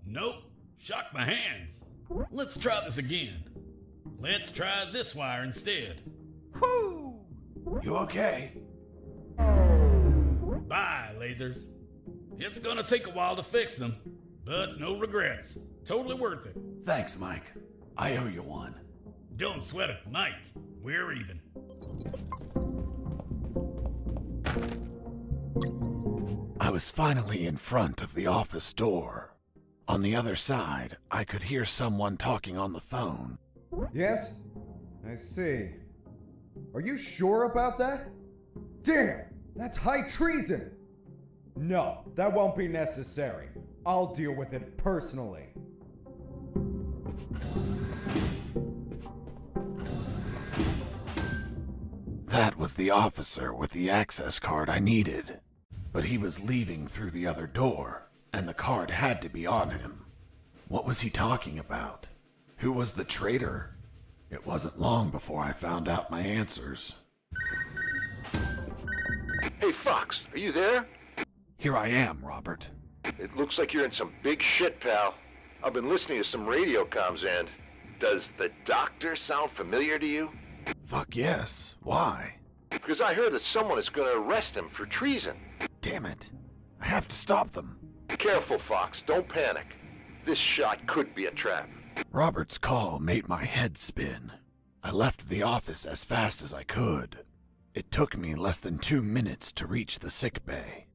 Nope. Shocked my hands. Let's try this again. Let's try this wire instead. Woo! You okay? Bye, lasers. It's gonna take a while to fix them, but no regrets. Totally worth it. Thanks, Mike. I owe you one. Don't sweat it, Mike. We're even. I was finally in front of the office door. On the other side, I could hear someone talking on the phone. Yes? I see. Are you sure about that? Damn! That's high treason! No, that won't be necessary. I'll deal with it personally. That was the officer with the access card I needed. But he was leaving through the other door, and the card had to be on him. What was he talking about? Who was the traitor? It wasn't long before I found out my answers. Hey, Fox, are you there? Here I am, Robert. It looks like you're in some big shit, pal. I've been listening to some radio comms and... Does the doctor sound familiar to you? Fuck yes. Why? Because I heard that someone is going to arrest him for treason. Damn it. I have to stop them. Careful, Fox. Don't panic. This shot could be a trap. Robert's call made my head spin. I left the office as fast as I could. It took me less than 2 minutes to reach the sick bay.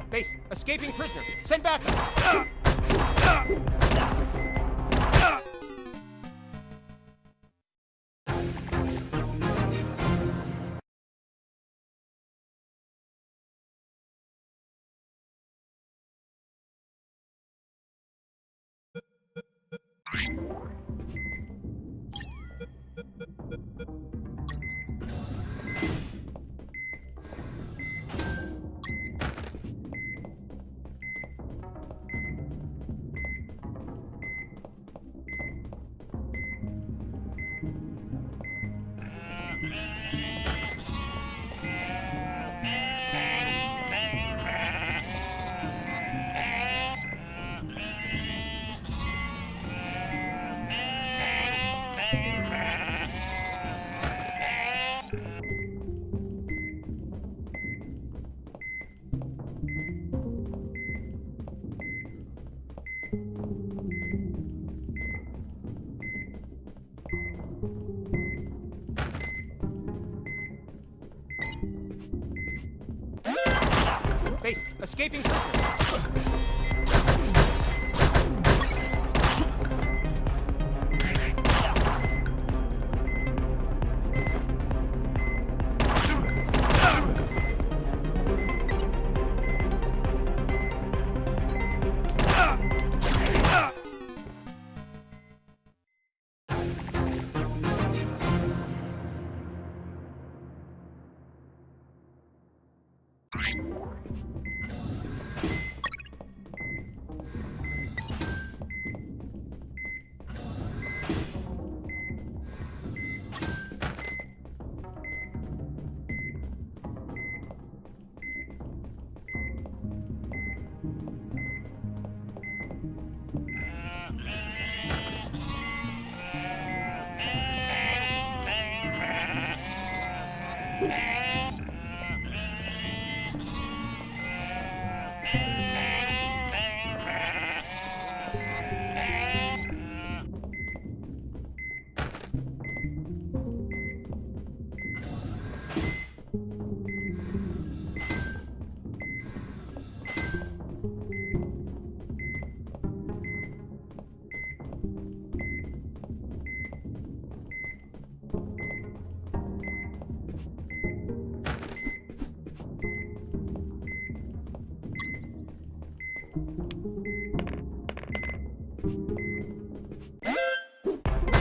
Base, escaping prisoner. Send backup. Base, escaping prisoner.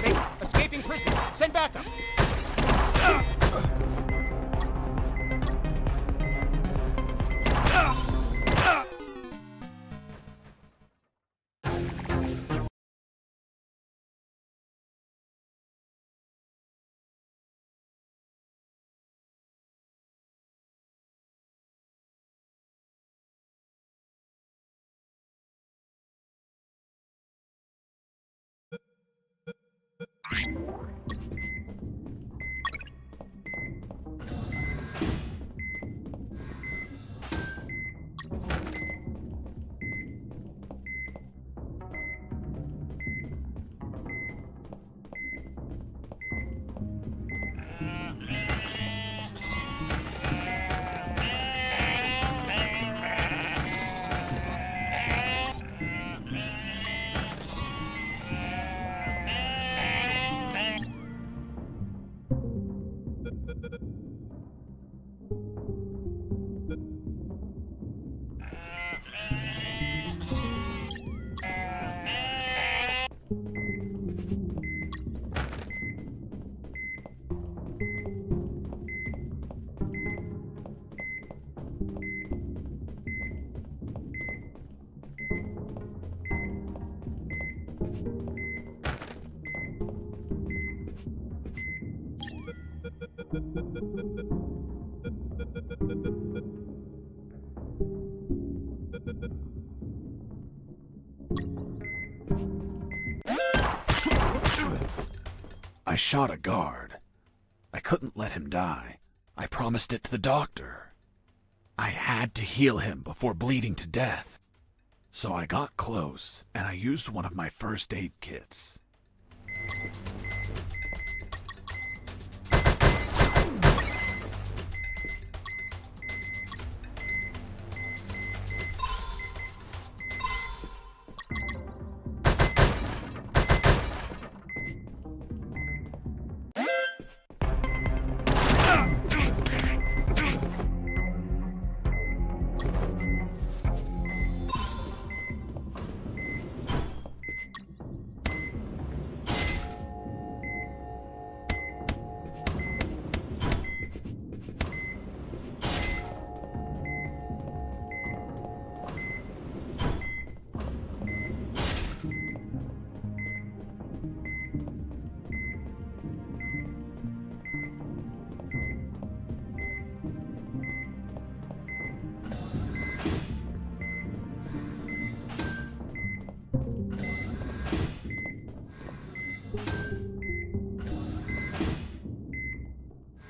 Base, escaping prisoner. Send backup. I shot a guard. I couldn't let him die. I promised it to the doctor. I had to heal him before bleeding to death. So I got close, and I used one of my first aid kits.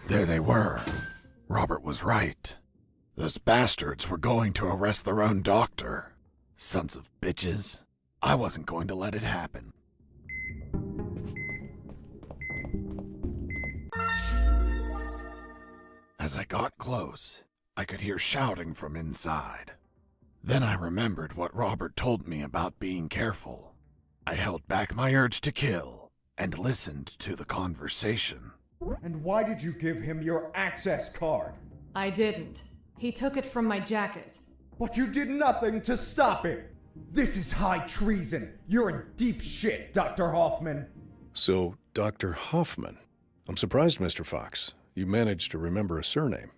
There they were. Robert was right. Those bastards were going to arrest their own doctor. Sons of bitches. I wasn't going to let it happen. As I got close, I could hear shouting from inside. Then I remembered what Robert told me about being careful. I held back my urge to kill and listened to the conversation. And why did you give him your access card? I didn't. He took it from my jacket. But you did nothing to stop it! This is high treason! You're in deep shit, Dr. Hoffman! So, Dr. Hoffman. I'm surprised, Mr. Fox. You managed to remember a surname.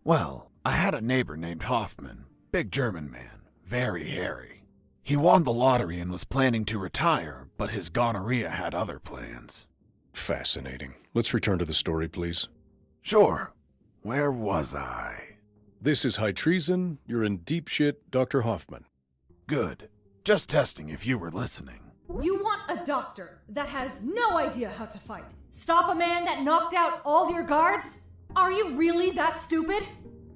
Well, I had a neighbor named Hoffman. Big German man. Very hairy. He won the lottery and was planning to retire, but his gonorrhea had other plans. Fascinating. Let's return to the story, please. Sure. Where was I? This is high treason. You're in deep shit, Dr. Hoffman. Good. Just testing if you were listening. You want a doctor that has no idea how to fight? Stop a man that knocked out all your guards? Are you really that stupid?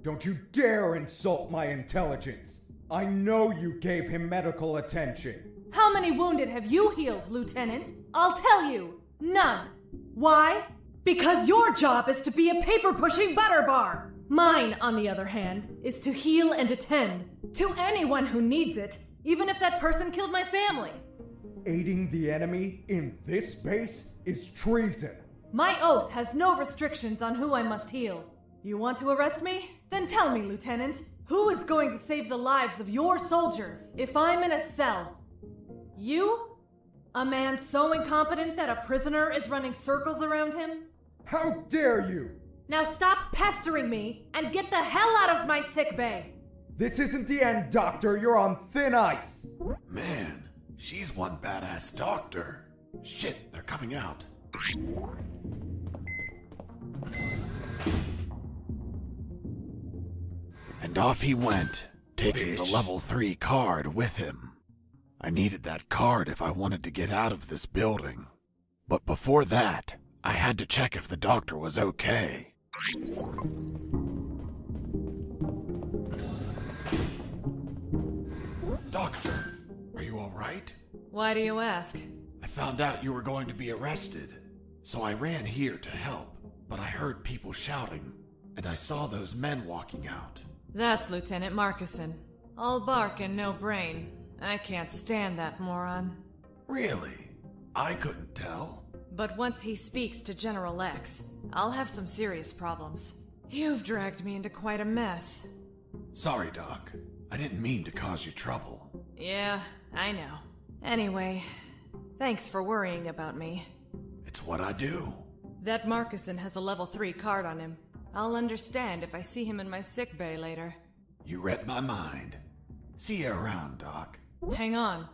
Don't you dare insult my intelligence! I know you gave him medical attention. How many wounded have you healed, Lieutenant? I'll tell you, none. Why? Because your job is to be a paper-pushing butterbar. Mine, on the other hand, is to heal and attend to anyone who needs it, even if that person killed my family. Aiding the enemy in this base is treason. My oath has no restrictions on who I must heal. You want to arrest me? Then tell me, Lieutenant, who is going to save the lives of your soldiers if I'm in a cell? You? A man so incompetent that a prisoner is running circles around him? How dare you! Now stop pestering me and get the hell out of my sickbay! This isn't the end, Doctor. You're on thin ice. Man, she's one badass doctor. Shit, they're coming out. And off he went, taking the level 3 card with him. I needed that card if I wanted to get out of this building. But before that, I had to check if the doctor was okay. Doctor, are you alright? Why do you ask? I found out you were going to be arrested, so I ran here to help, but I heard people shouting, and I saw those men walking out. That's Lieutenant Marcuson. All bark and no brain. I can't stand that moron. Really? I couldn't tell. But once he speaks to General X, I'll have some serious problems. You've dragged me into quite a mess. Sorry, Doc. I didn't mean to cause you trouble. Yeah, I know. Anyway, thanks for worrying about me. It's what I do. That Marcuson has a level 3 card on him. I'll understand if I see him in my sickbay later. You read my mind. See you around, Doc. Hang on.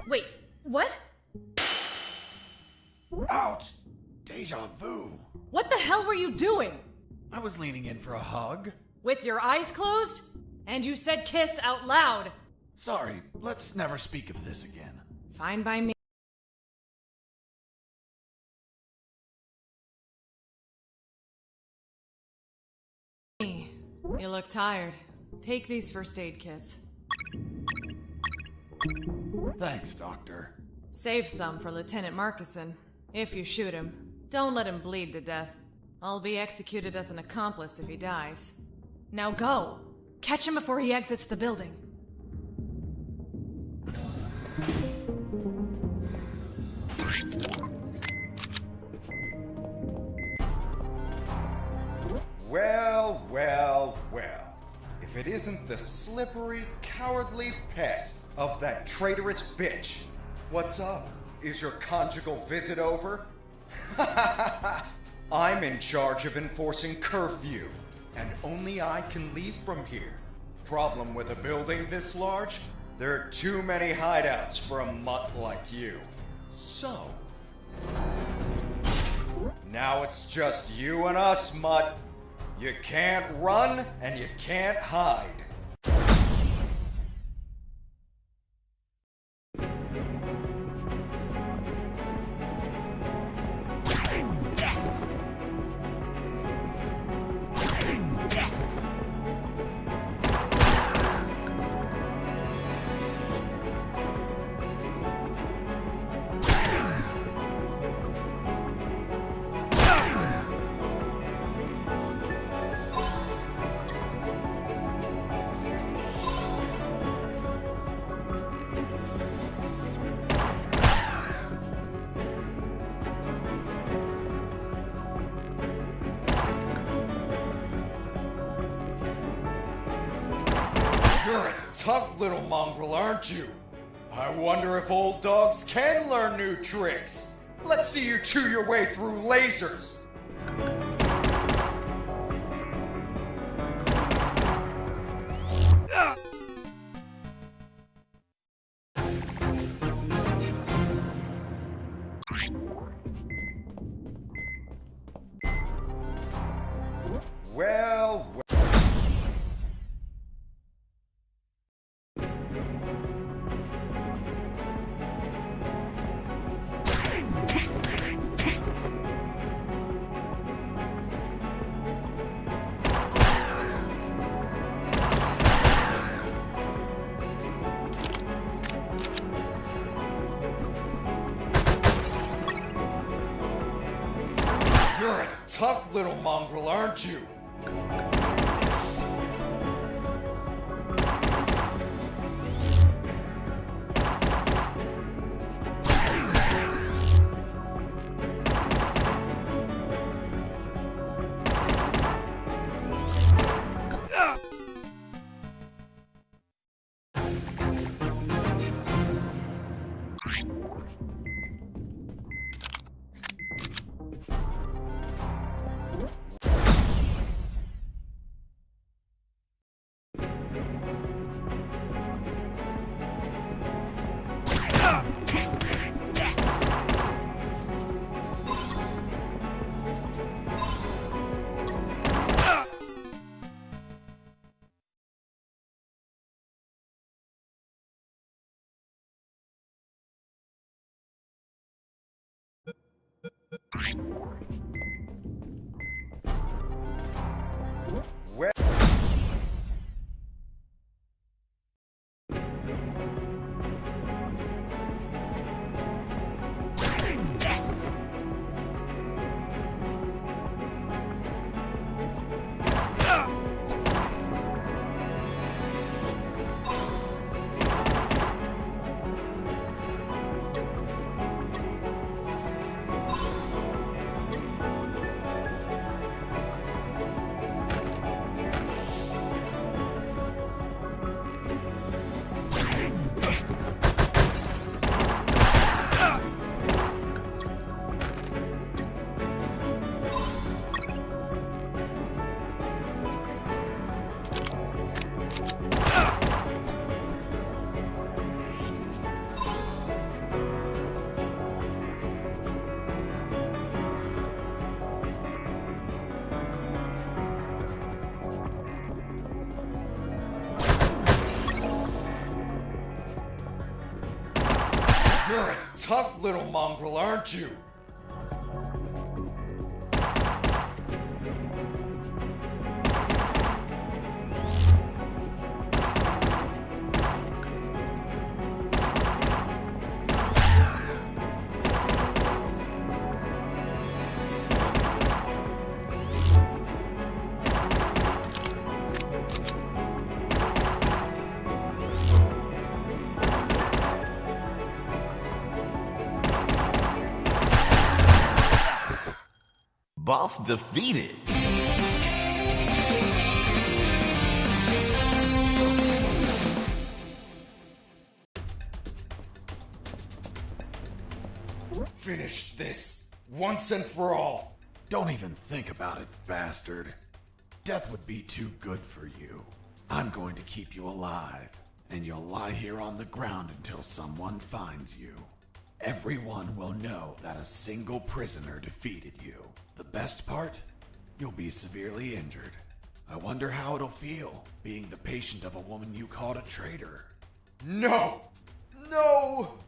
Wait, what? Ouch! Deja vu. What the hell were you doing? I was leaning in for a hug. With your eyes closed? And you said kiss out loud. Sorry, let's never speak of this again. Fine by me. You look tired. Take these first aid kits. Thanks, Doctor. Save some for Lieutenant Marcuson. If you shoot him, don't let him bleed to death. I'll be executed as an accomplice if he dies. Now go! Catch him before he exits the building. Well, well, well. If it isn't the slippery, cowardly pet of that traitorous bitch. What's up? Is your conjugal visit over? I'm in charge of enforcing curfew, and only I can leave from here. Problem with a building this large? There are too many hideouts for a mutt like you. So, now it's just you and us, mutt. You can't run and you can't hide. You're a tough little mongrel, aren't you? I wonder if old dogs can learn new tricks. Let's see you chew your way through lasers. Well, well. You're a tough little mongrel, aren't you? Well. You're a tough little mongrel, aren't you? Boss defeated. Finish this once and for all. Don't even think about it, bastard. Death would be too good for you. I'm going to keep you alive, and you'll lie here on the ground until someone finds you. Everyone will know that a single prisoner defeated you. The best part? You'll be severely injured. I wonder how it'll feel, being the patient of a woman you called a traitor. No! No!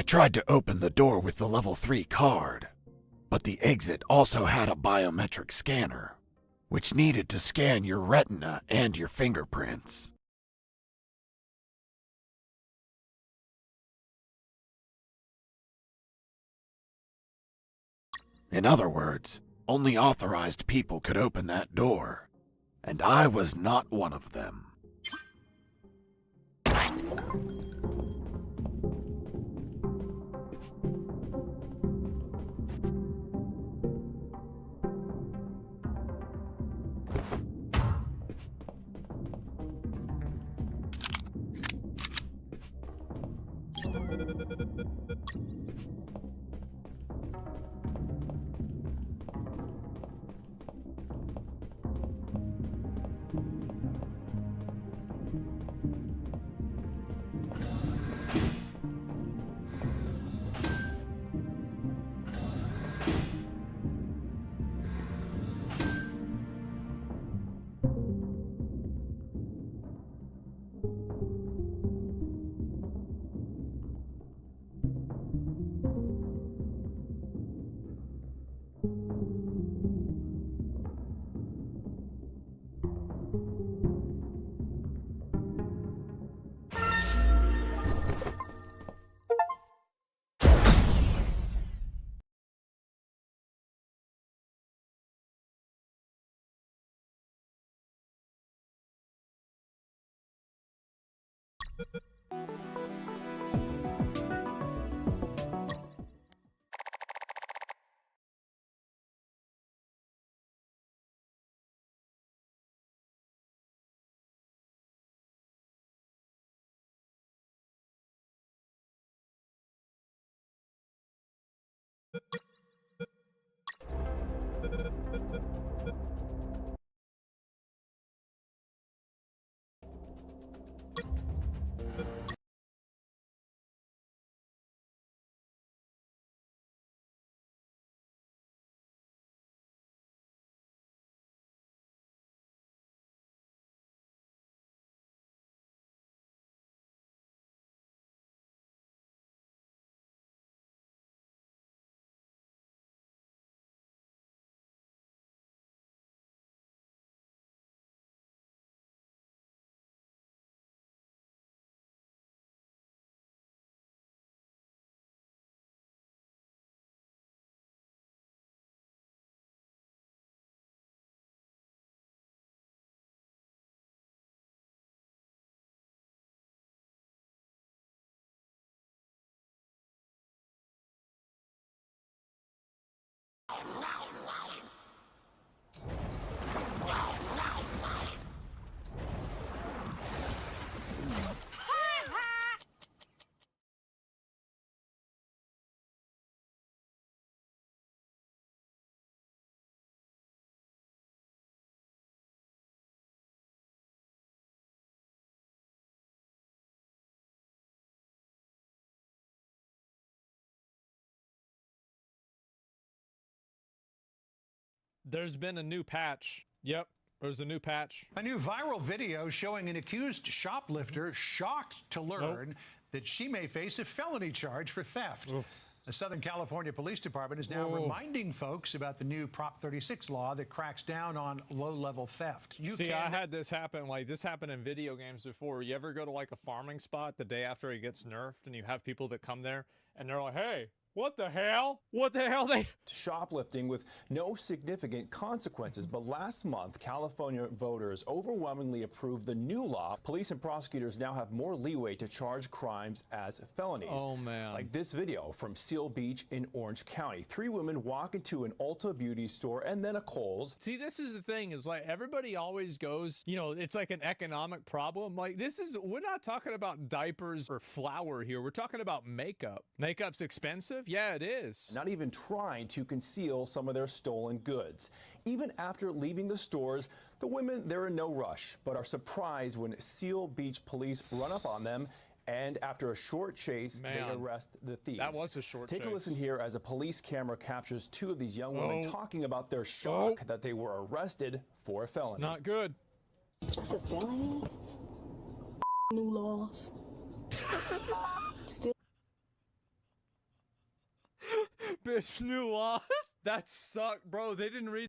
tried to open the door with the level 3 card, but the exit also had a biometric scanner, which needed to scan your retina and your fingerprints. In other words, only authorized people could open that door, and I was not one of them. There's been a new patch. Yep, there's a new patch. A new viral video showing an accused shoplifter shocked to learn that she may face a felony charge for theft. Oof. The Southern California Police Department is now reminding folks about the new Prop 36 law that cracks down on low-level theft. I had this happen, this happened in video games before. You ever go to like a farming spot the day after it gets nerfed and you have people that come there and they're like, hey, what the hell? What the hell? Shoplifting with no significant consequences. But last month, California voters overwhelmingly approved the new law. Police and prosecutors now have more leeway to charge crimes as felonies. Oh, man. Like this video from Seal Beach in Orange County. 3 women walk into an Ulta Beauty store and then a Kohl's. See, this is the thing, is like everybody always goes, it's like an economic problem. Like we're not talking about diapers or flour here. We're talking about makeup. Makeup's expensive? Yeah, it is. Not even trying to conceal some of their stolen goods. Even after leaving the stores, the women, they're in no rush, but are surprised when Seal Beach police run up on them, and after a short chase, they arrest the thieves. That was a short chase. Take a listen here as a police camera captures 2 of these young women talking about their shock that they were arrested for a felony. Not good. That's a felony? New laws. Still. Bitch, nuance. That sucked, bro. They didn't read